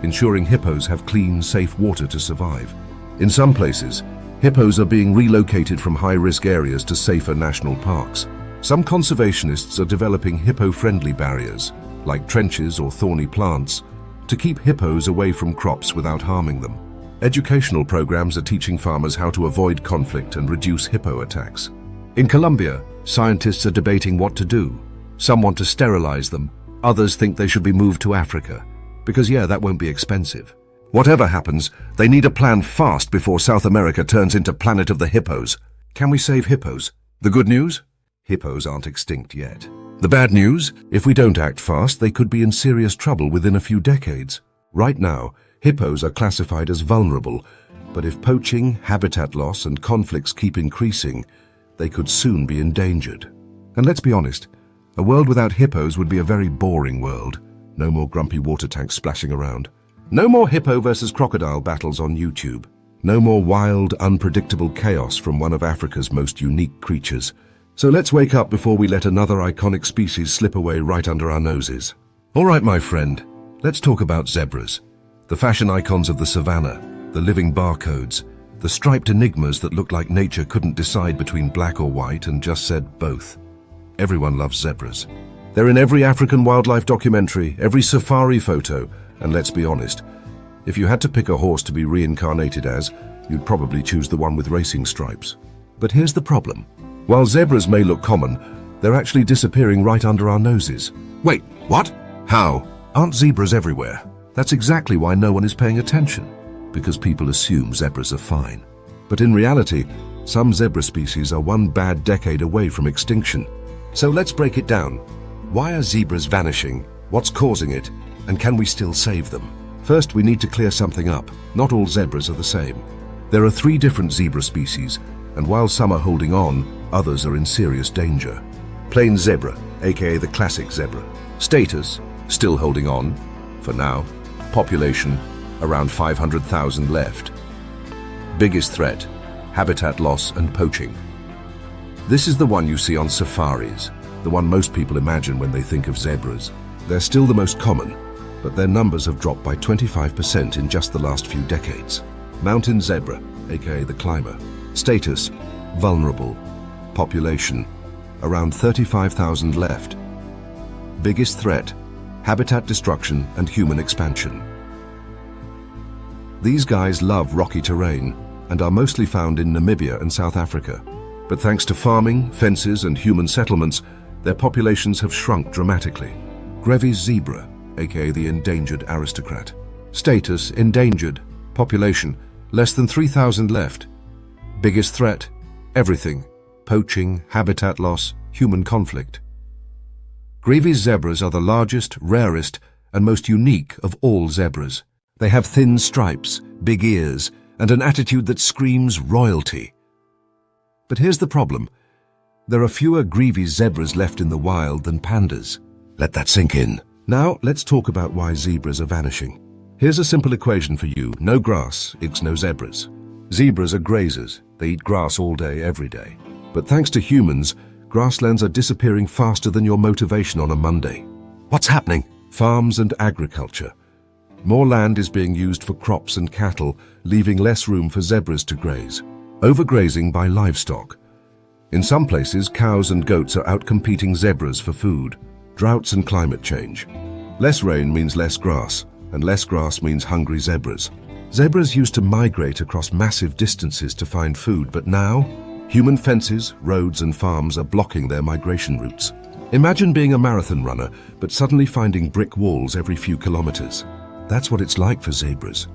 ensuring hippos have clean, safe water to survive. In some places, hippos are being relocated from high-risk areas to safer national parks. Some conservationists are developing hippo-friendly barriers, like trenches or thorny plants, to keep hippos away from crops without harming them. Educational programs are teaching farmers how to avoid conflict and reduce hippo attacks. In Colombia, scientists are debating what to do. Some want to sterilize them, others think they should be moved to Africa, because that won't be expensive. Whatever happens, they need a plan fast before South America turns into Planet of the Hippos. Can we save hippos? The good news? Hippos aren't extinct yet. The bad news? If we don't act fast, they could be in serious trouble within a few decades. Right now, hippos are classified as vulnerable, but if poaching, habitat loss, and conflicts keep increasing, they could soon be endangered. And let's be honest, a world without hippos would be a very boring world. No more grumpy water tanks splashing around. No more hippo versus crocodile battles on YouTube. No more wild, unpredictable chaos from one of Africa's most unique creatures. So let's wake up before we let another iconic species slip away right under our noses. All right, my friend, let's talk about zebras. The fashion icons of the savannah, the living barcodes, the striped enigmas that look like nature couldn't decide between black or white and just said both. Everyone loves zebras. They're in every African wildlife documentary, every safari photo, and let's be honest, if you had to pick a horse to be reincarnated as, you'd probably choose the one with racing stripes. But here's the problem. While zebras may look common, they're actually disappearing right under our noses. Wait, what? How? Aren't zebras everywhere? That's exactly why no one is paying attention, because people assume zebras are fine. But in reality, some zebra species are one bad decade away from extinction. So let's break it down. Why are zebras vanishing? What's causing it? And can we still save them? First, we need to clear something up. Not all zebras are the same. There are 3 different zebra species, and while some are holding on, others are in serious danger. Plain zebra, aka the classic zebra. Status, still holding on, for now. Population, around 500,000 left. Biggest threat, habitat loss and poaching. This is the one you see on safaris, the one most people imagine when they think of zebras. They're still the most common, but their numbers have dropped by 25% in just the last few decades. Mountain zebra, aka the climber. Status, vulnerable. Population, around 35,000 left. Biggest threat, habitat destruction and human expansion. These guys love rocky terrain, and are mostly found in Namibia and South Africa. But thanks to farming, fences, and human settlements, their populations have shrunk dramatically. Grevy's zebra, aka the endangered aristocrat. Status: endangered. Population: less than 3,000 left. Biggest threat: everything. Poaching, habitat loss, human conflict. Grevy's zebras are the largest, rarest, and most unique of all zebras. They have thin stripes, big ears, and an attitude that screams royalty. But here's the problem. There are fewer Grevy's zebras left in the wild than pandas. Let that sink in. Now, let's talk about why zebras are vanishing. Here's a simple equation for you. No grass equals no zebras. Zebras are grazers. They eat grass all day, every day. But thanks to humans, grasslands are disappearing faster than your motivation on a Monday. What's happening? Farms and agriculture. More land is being used for crops and cattle, leaving less room for zebras to graze. Overgrazing by livestock. In some places, cows and goats are outcompeting zebras for food. Droughts and climate change. Less rain means less grass, and less grass means hungry zebras. Zebras used to migrate across massive distances to find food, but now, human fences, roads, and farms are blocking their migration routes. Imagine being a marathon runner, but suddenly finding brick walls every few kilometers. That's what it's like for zebras.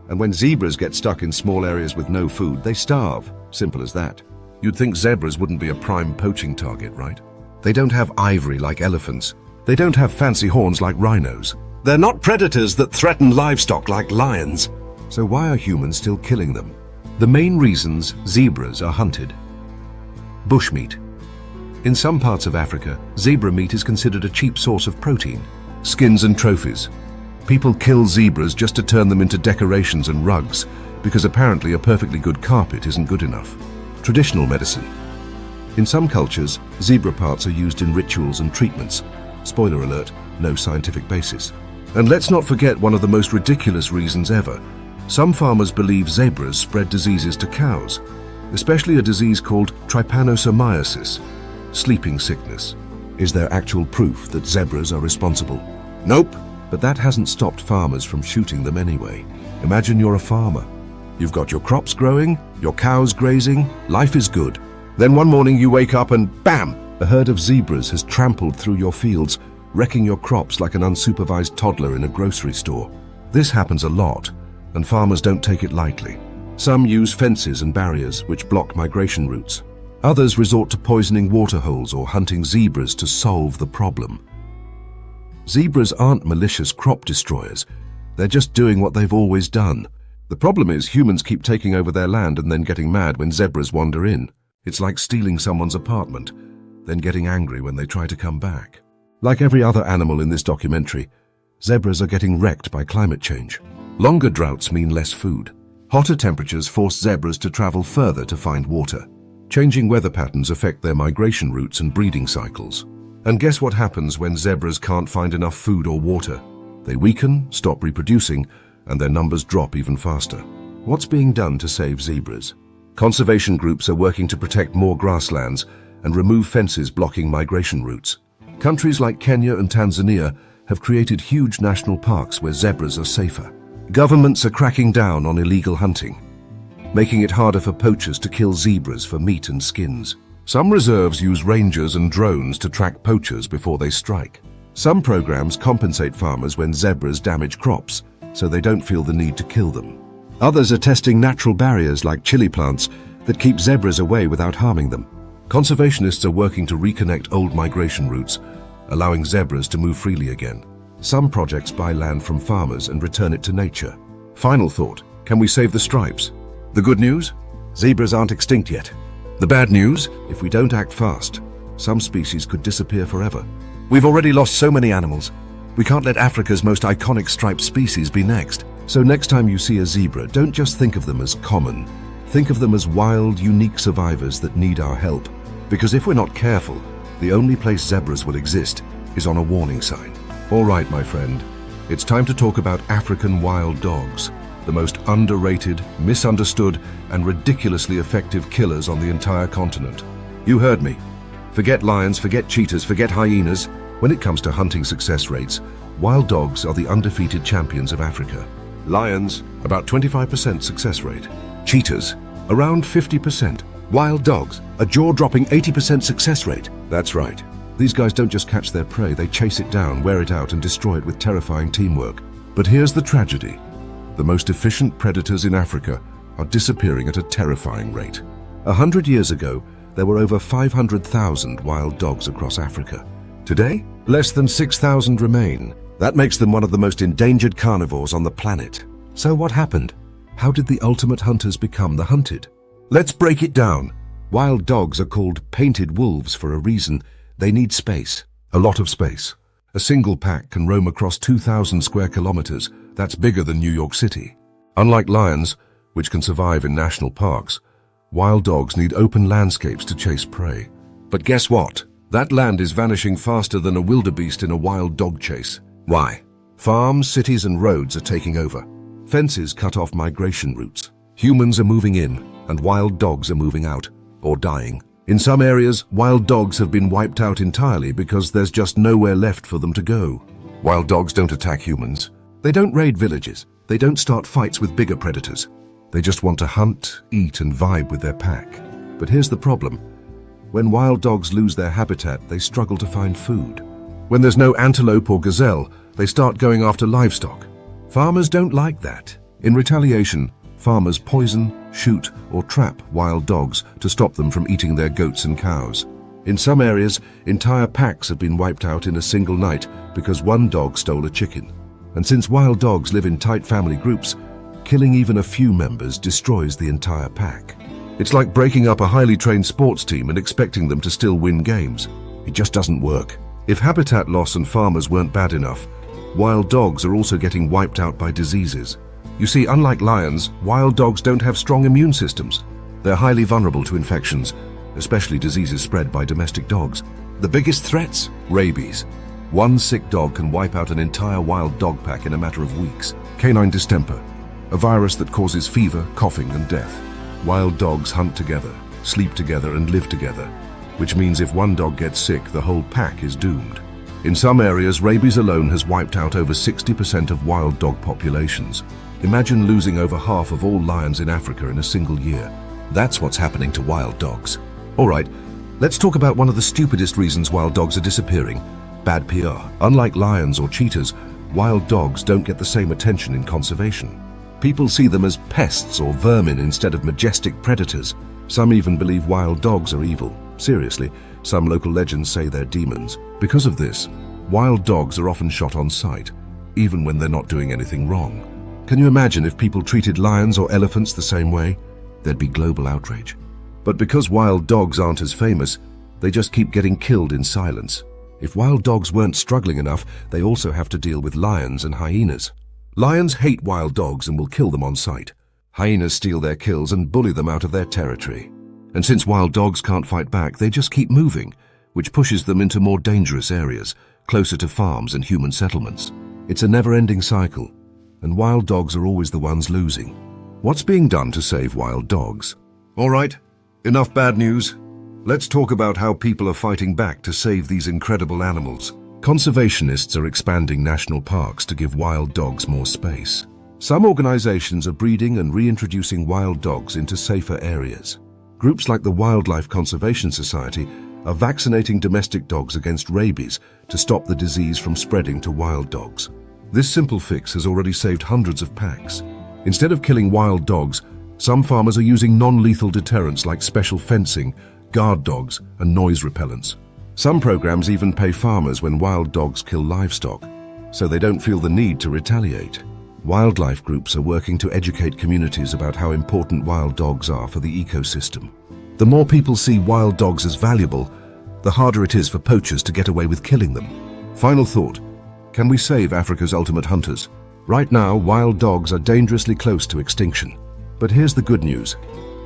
And when zebras get stuck in small areas with no food, they starve. Simple as that. You'd think zebras wouldn't be a prime poaching target, right? They don't have ivory like elephants. They don't have fancy horns like rhinos. They're not predators that threaten livestock like lions. So why are humans still killing them? The main reasons zebras are hunted. Bushmeat. In some parts of Africa, zebra meat is considered a cheap source of protein. Skins and trophies. People kill zebras just to turn them into decorations and rugs, because apparently a perfectly good carpet isn't good enough. Traditional medicine. In some cultures, zebra parts are used in rituals and treatments. Spoiler alert, no scientific basis. And let's not forget one of the most ridiculous reasons ever. Some farmers believe zebras spread diseases to cows, especially a disease called trypanosomiasis, sleeping sickness. Is there actual proof that zebras are responsible? Nope. But that hasn't stopped farmers from shooting them anyway. Imagine you're a farmer. You've got your crops growing, your cows grazing, life is good. Then one morning you wake up and bam! A herd of zebras has trampled through your fields, wrecking your crops like an unsupervised toddler in a grocery store. This happens a lot, and farmers don't take it lightly. Some use fences and barriers which block migration routes. Others resort to poisoning waterholes or hunting zebras to solve the problem. Zebras aren't malicious crop destroyers. They're just doing what they've always done. The problem is humans keep taking over their land and then getting mad when zebras wander in. It's like stealing someone's apartment, then getting angry when they try to come back. Like every other animal in this documentary, zebras are getting wrecked by climate change. Longer droughts mean less food. Hotter temperatures force zebras to travel further to find water. Changing weather patterns affect their migration routes and breeding cycles. And guess what happens when zebras can't find enough food or water? They weaken, stop reproducing, and their numbers drop even faster. What's being done to save zebras? Conservation groups are working to protect more grasslands and remove fences blocking migration routes. Countries like Kenya and Tanzania have created huge national parks where zebras are safer. Governments are cracking down on illegal hunting, making it harder for poachers to kill zebras for meat and skins. Some reserves use rangers and drones to track poachers before they strike. Some programs compensate farmers when zebras damage crops, so they don't feel the need to kill them. Others are testing natural barriers like chili plants that keep zebras away without harming them. Conservationists are working to reconnect old migration routes, allowing zebras to move freely again. Some projects buy land from farmers and return it to nature. Final thought, can we save the stripes? The good news? Zebras aren't extinct yet. The bad news? If we don't act fast, some species could disappear forever. We've already lost so many animals. We can't let Africa's most iconic striped species be next. So next time you see a zebra, don't just think of them as common. Think of them as wild, unique survivors that need our help. Because if we're not careful, the only place zebras will exist is on a warning sign. All right, my friend, it's time to talk about African wild dogs, the most underrated, misunderstood, and ridiculously effective killers on the entire continent. You heard me. Forget lions, forget cheetahs, forget hyenas. When it comes to hunting success rates, wild dogs are the undefeated champions of Africa. Lions, about 25% success rate. Cheetahs, Around 50%. Wild dogs, a jaw-dropping 80% success rate. That's right. These guys don't just catch their prey, they chase it down, wear it out, and destroy it with terrifying teamwork. But here's the tragedy. The most efficient predators in Africa are disappearing at a terrifying rate. 100 years ago, there were over 500,000 wild dogs across Africa. Today, less than 6,000 remain. That makes them one of the most endangered carnivores on the planet. So what happened? How did the ultimate hunters become the hunted? Let's break it down. Wild dogs are called painted wolves for a reason. They need space. A lot of space. A single pack can roam across 2,000 square kilometers. That's bigger than New York City. Unlike lions, which can survive in national parks, wild dogs need open landscapes to chase prey. But guess what? That land is vanishing faster than a wildebeest in a wild dog chase. Why? Farms, cities, and roads are taking over. Fences cut off migration routes. Humans are moving in, and wild dogs are moving out, or dying. In some areas, wild dogs have been wiped out entirely because there's just nowhere left for them to go. Wild dogs don't attack humans. They don't raid villages. They don't start fights with bigger predators. They just want to hunt, eat, and vibe with their pack. But here's the problem. When wild dogs lose their habitat, they struggle to find food. When there's no antelope or gazelle, they start going after livestock. Farmers don't like that. In retaliation, farmers poison, shoot, or trap wild dogs to stop them from eating their goats and cows. In some areas, entire packs have been wiped out in a single night because one dog stole a chicken. And since wild dogs live in tight family groups, killing even a few members destroys the entire pack. It's like breaking up a highly trained sports team and expecting them to still win games. It just doesn't work. If habitat loss and farmers weren't bad enough, wild dogs are also getting wiped out by diseases. You see, unlike lions, wild dogs don't have strong immune systems. They're highly vulnerable to infections, especially diseases spread by domestic dogs. The biggest threats? Rabies. One sick dog can wipe out an entire wild dog pack in a matter of weeks. Canine distemper, a virus that causes fever, coughing, and death. Wild dogs hunt together, sleep together, and live together, which means if one dog gets sick, the whole pack is doomed. In some areas, rabies alone has wiped out over 60% of wild dog populations. Imagine losing over half of all lions in Africa in a single year. That's what's happening to wild dogs. All right, let's talk about one of the stupidest reasons wild dogs are disappearing: bad PR. Unlike lions or cheetahs, wild dogs don't get the same attention in conservation. People see them as pests or vermin instead of majestic predators. Some even believe wild dogs are evil. Seriously, some local legends say they're demons. Because of this, wild dogs are often shot on sight, even when they're not doing anything wrong. Can you imagine if people treated lions or elephants the same way? There'd be global outrage. But because wild dogs aren't as famous, they just keep getting killed in silence. If wild dogs weren't struggling enough, they also have to deal with lions and hyenas. Lions hate wild dogs and will kill them on sight. Hyenas steal their kills and bully them out of their territory. And since wild dogs can't fight back, they just keep moving, which pushes them into more dangerous areas, closer to farms and human settlements. It's a never-ending cycle, and wild dogs are always the ones losing. What's being done to save wild dogs? All right, enough bad news. Let's talk about how people are fighting back to save these incredible animals. Conservationists are expanding national parks to give wild dogs more space. Some organizations are breeding and reintroducing wild dogs into safer areas. Groups like the Wildlife Conservation Society are vaccinating domestic dogs against rabies to stop the disease from spreading to wild dogs. This simple fix has already saved hundreds of packs. Instead of killing wild dogs, some farmers are using non-lethal deterrents like special fencing, guard dogs, and noise repellents. Some programs even pay farmers when wild dogs kill livestock, so they don't feel the need to retaliate. Wildlife groups are working to educate communities about how important wild dogs are for the ecosystem. The more people see wild dogs as valuable, the harder it is for poachers to get away with killing them. Final thought: can we save Africa's ultimate hunters? Right now, wild dogs are dangerously close to extinction. But here's the good news.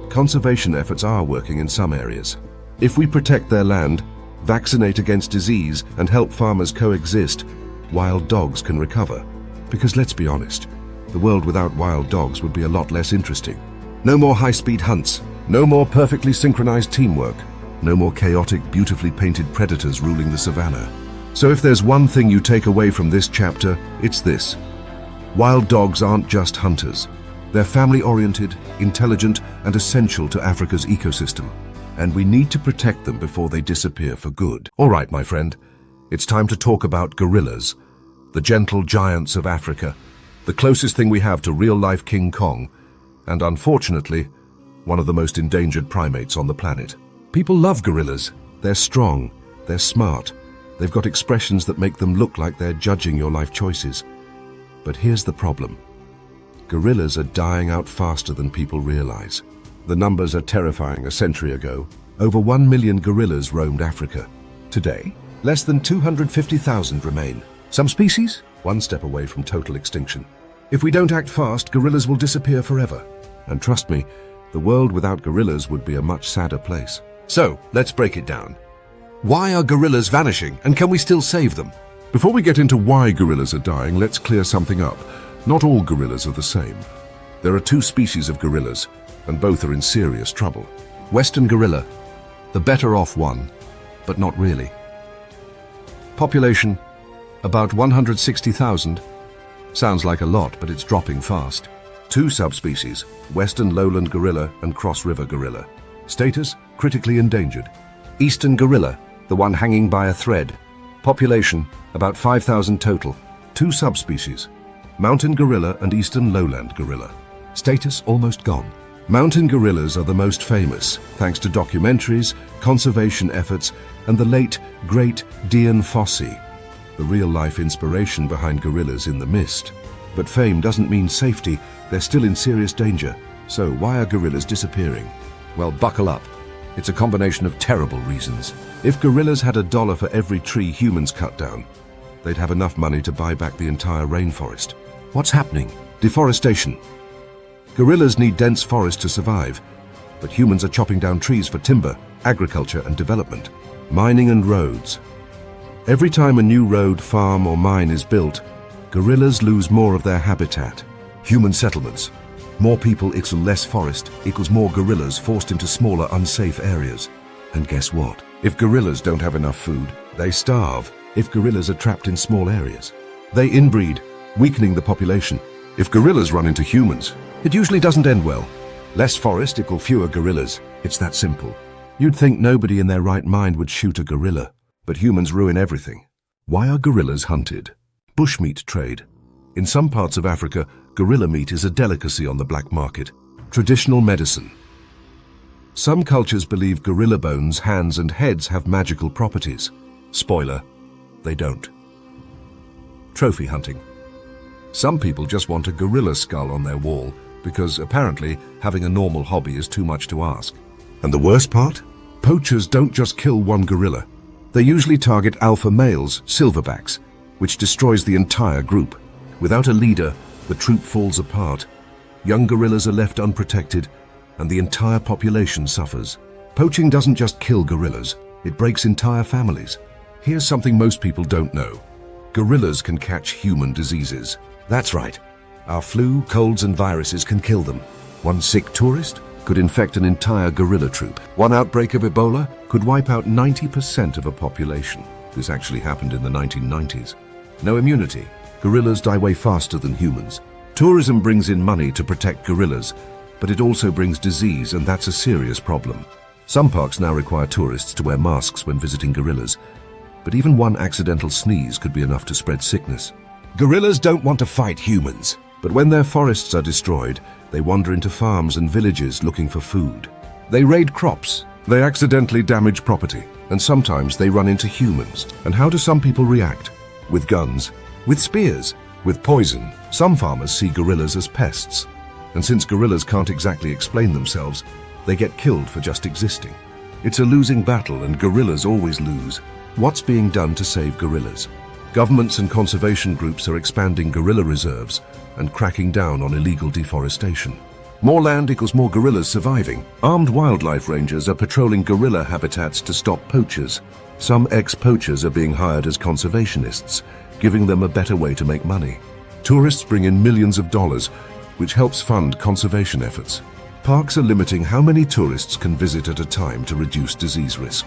Conservation efforts are working in some areas. If we protect their land, vaccinate against disease, and help farmers coexist, wild dogs can recover. Because let's be honest, the world without wild dogs would be a lot less interesting. No more high-speed hunts, no more perfectly synchronized teamwork, no more chaotic, beautifully painted predators ruling the savannah. So if there's one thing you take away from this chapter, it's this. Wild dogs aren't just hunters. They're family-oriented, intelligent, and essential to Africa's ecosystem. And we need to protect them before they disappear for good. All right, my friend, it's time to talk about gorillas, the gentle giants of Africa, the closest thing we have to real-life King Kong, and unfortunately, one of the most endangered primates on the planet. People love gorillas. They're strong, they're smart, they've got expressions that make them look like they're judging your life choices. But here's the problem. Gorillas are dying out faster than people realize. The numbers are terrifying. A century ago, over 1 million gorillas roamed Africa. Today, less than 250,000 remain. Some species, one step away from total extinction. If we don't act fast, gorillas will disappear forever. And trust me, the world without gorillas would be a much sadder place. So, let's break it down. Why are gorillas vanishing, and can we still save them? Before we get into why gorillas are dying, let's clear something up. Not all gorillas are the same. There are two species of gorillas, and both are in serious trouble. Western gorilla, the better off one, but not really. Population, about 160,000. Sounds like a lot, but it's dropping fast. Two subspecies, Western lowland gorilla and cross-river gorilla. Status, critically endangered. Eastern gorilla, the one hanging by a thread. Population, about 5,000 total. Two subspecies, mountain gorilla and eastern lowland gorilla. Status almost gone. Mountain gorillas are the most famous, thanks to documentaries, conservation efforts, and the late, great Dian Fossey, the real-life inspiration behind gorillas in the mist. But fame doesn't mean safety. They're still in serious danger. So why are gorillas disappearing? Well, buckle up. It's a combination of terrible reasons. If gorillas had $1 for every tree humans cut down, they'd have enough money to buy back the entire rainforest. What's happening? Deforestation. Gorillas need dense forest to survive, but humans are chopping down trees for timber, agriculture, and development. Mining and roads. Every time a new road, farm, or mine is built, gorillas lose more of their habitat. Human settlements. More people equals less forest equals more gorillas forced into smaller, unsafe areas. And guess what? If gorillas don't have enough food, they starve. If gorillas are trapped in small areas, they inbreed, weakening the population. If gorillas run into humans, it usually doesn't end well. Less forest equal fewer gorillas. It's that simple. You'd think nobody in their right mind would shoot a gorilla, but humans ruin everything. Why are gorillas hunted? Bushmeat trade. In some parts of Africa, gorilla meat is a delicacy on the black market. Traditional medicine. Some cultures believe gorilla bones, hands, and heads have magical properties. Spoiler, they don't. Trophy hunting. Some people just want a gorilla skull on their wall because apparently having a normal hobby is too much to ask. And the worst part? Poachers don't just kill one gorilla. They usually target alpha males, silverbacks, which destroys the entire group. Without a leader, the troop falls apart. Young gorillas are left unprotected, and the entire population suffers. Poaching doesn't just kill gorillas, it breaks entire families. Here's something most people don't know. Gorillas can catch human diseases. That's right. Our flu, colds, and viruses can kill them. One sick tourist could infect an entire gorilla troop. One outbreak of Ebola could wipe out 90% of a population. This actually happened in the 1990s. No immunity. Gorillas die way faster than humans. Tourism brings in money to protect gorillas, but it also brings disease, and that's a serious problem. Some parks now require tourists to wear masks when visiting gorillas, but even one accidental sneeze could be enough to spread sickness. Gorillas don't want to fight humans, but when their forests are destroyed, they wander into farms and villages looking for food. They raid crops, they accidentally damage property, and sometimes they run into humans. And how do some people react? With guns, with spears, with poison. Some farmers see gorillas as pests, and since gorillas can't exactly explain themselves, they get killed for just existing. It's a losing battle, and gorillas always lose. What's being done to save gorillas? Governments and conservation groups are expanding gorilla reserves and cracking down on illegal deforestation. More land equals more gorillas surviving. Armed wildlife rangers are patrolling gorilla habitats to stop poachers. Some ex-poachers are being hired as conservationists, giving them a better way to make money. Tourists bring in millions of dollars, which helps fund conservation efforts. Parks are limiting how many tourists can visit at a time to reduce disease risk.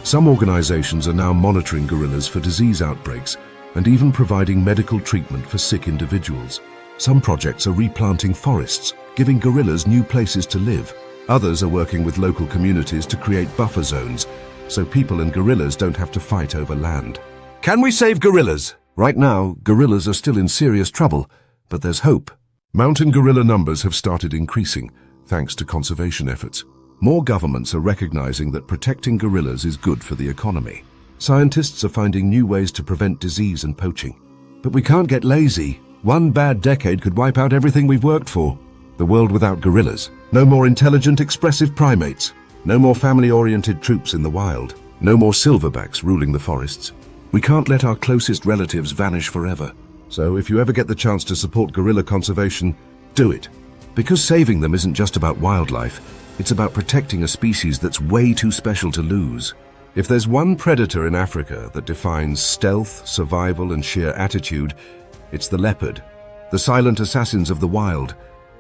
Some organizations are now monitoring gorillas for disease outbreaks and even providing medical treatment for sick individuals. Some projects are replanting forests, giving gorillas new places to live. Others are working with local communities to create buffer zones, so people and gorillas don't have to fight over land. Can we save gorillas? Right now, gorillas are still in serious trouble, but there's hope. Mountain gorilla numbers have started increasing, thanks to conservation efforts. More governments are recognizing that protecting gorillas is good for the economy. Scientists are finding new ways to prevent disease and poaching. But we can't get lazy. One bad decade could wipe out everything we've worked for. The world without gorillas. No more intelligent, expressive primates. No more family-oriented troops in the wild. No more silverbacks ruling the forests. We can't let our closest relatives vanish forever. So if you ever get the chance to support gorilla conservation, do it. Because saving them isn't just about wildlife, it's about protecting a species that's way too special to lose. If there's one predator in Africa that defines stealth, survival, and sheer attitude, it's the leopard. The silent assassins of the wild.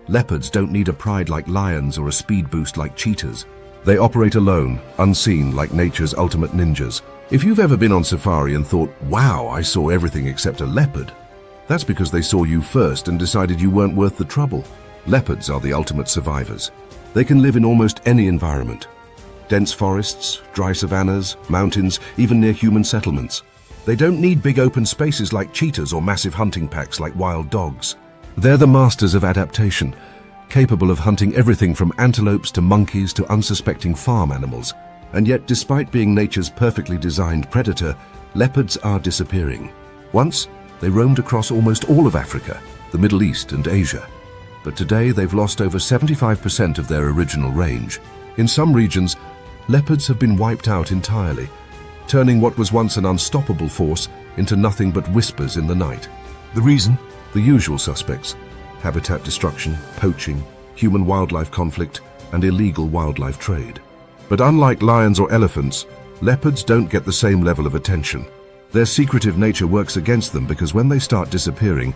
Leopards don't need a pride like lions or a speed boost like cheetahs. They operate alone, unseen, like nature's ultimate ninjas. If you've ever been on safari and thought, wow, I saw everything except a leopard, that's because they saw you first and decided you weren't worth the trouble. Leopards are the ultimate survivors. They can live in almost any environment. Dense forests, dry savannas, mountains, even near human settlements. They don't need big open spaces like cheetahs or massive hunting packs like wild dogs. They're the masters of adaptation, capable of hunting everything from antelopes to monkeys to unsuspecting farm animals. And yet, despite being nature's perfectly designed predator, leopards are disappearing. Once, they roamed across almost all of Africa, the Middle East and Asia. But today they've lost over 75% of their original range. In some regions, leopards have been wiped out entirely, turning what was once an unstoppable force into nothing but whispers in the night. The reason? The usual suspects: habitat destruction, poaching, human-wildlife conflict, and illegal wildlife trade. But unlike lions or elephants, leopards don't get the same level of attention. Their secretive nature works against them because when they start disappearing,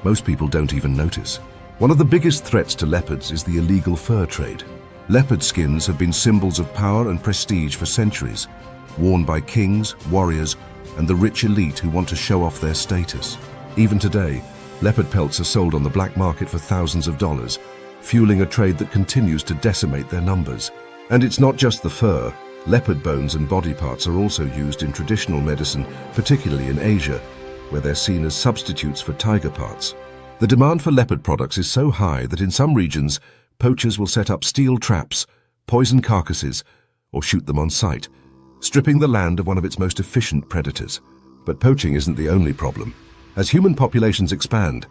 most people don't even notice. One of the biggest threats to leopards is the illegal fur trade. Leopard skins have been symbols of power and prestige for centuries, worn by kings, warriors, and the rich elite who want to show off their status. Even today, leopard pelts are sold on the black market for thousands of dollars, fueling a trade that continues to decimate their numbers. And it's not just the fur. Leopard bones and body parts are also used in traditional medicine, particularly in Asia, where they're seen as substitutes for tiger parts. The demand for leopard products is so high that in some regions, poachers will set up steel traps, poison carcasses, or shoot them on sight, stripping the land of one of its most efficient predators. But poaching isn't the only problem. As human populations expand,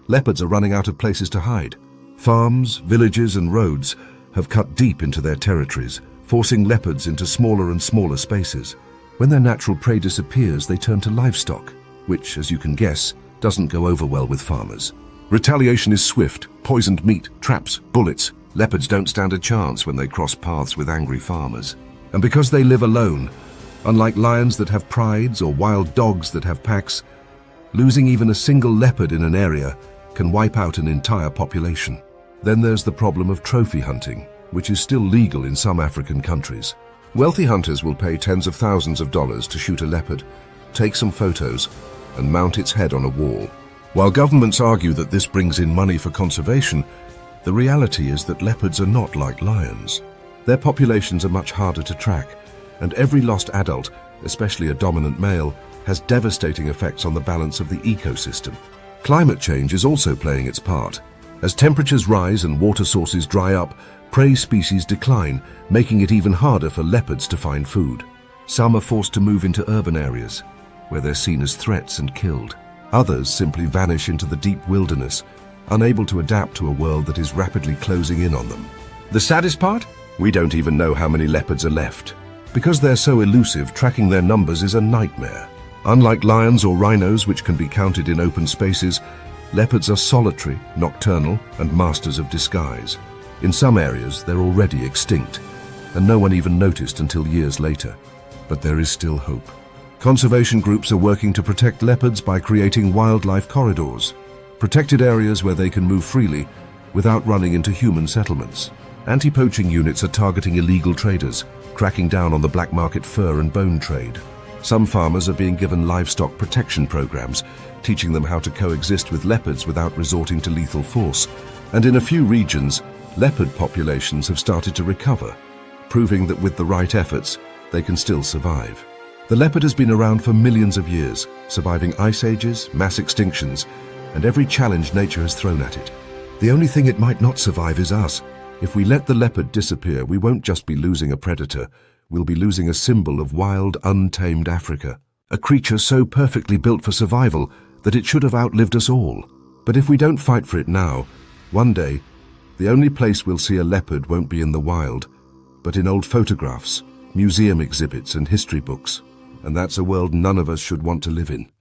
leopards are running out of places to hide. Farms, villages, and roads have cut deep into their territories, forcing leopards into smaller and smaller spaces. When their natural prey disappears, they turn to livestock, which, as you can guess, doesn't go over well with farmers. Retaliation is swift: poisoned meat, traps, bullets. Leopards don't stand a chance when they cross paths with angry farmers. And because they live alone, unlike lions that have prides or wild dogs that have packs, losing even a single leopard in an area can wipe out an entire population. Then there's the problem of trophy hunting, which is still legal in some African countries. Wealthy hunters will pay tens of thousands of dollars to shoot a leopard, take some photos, and mount its head on a wall. While governments argue that this brings in money for conservation, the reality is that leopards are not like lions. Their populations are much harder to track, and every lost adult, especially a dominant male, has devastating effects on the balance of the ecosystem. Climate change is also playing its part. As temperatures rise and water sources dry up, prey species decline, making it even harder for leopards to find food. Some are forced to move into urban areas, where they're seen as threats and killed. Others simply vanish into the deep wilderness, unable to adapt to a world that is rapidly closing in on them. The saddest part? We don't even know how many leopards are left. Because they're so elusive, tracking their numbers is a nightmare. Unlike lions or rhinos, which can be counted in open spaces, leopards are solitary, nocturnal, and masters of disguise. In some areas, they're already extinct, and no one even noticed until years later. But there is still hope. Conservation groups are working to protect leopards by creating wildlife corridors, protected areas where they can move freely without running into human settlements. Anti-poaching units are targeting illegal traders, cracking down on the black market fur and bone trade. Some farmers are being given livestock protection programs, teaching them how to coexist with leopards without resorting to lethal force. And in a few regions, leopard populations have started to recover, proving that with the right efforts, they can still survive. The leopard has been around for millions of years, surviving ice ages, mass extinctions, and every challenge nature has thrown at it. The only thing it might not survive is us. If we let the leopard disappear, we won't just be losing a predator, we'll be losing a symbol of wild, untamed Africa. A creature so perfectly built for survival that it should have outlived us all. But if we don't fight for it now, one day, the only place we'll see a leopard won't be in the wild, but in old photographs, museum exhibits and history books. And that's a world none of us should want to live in.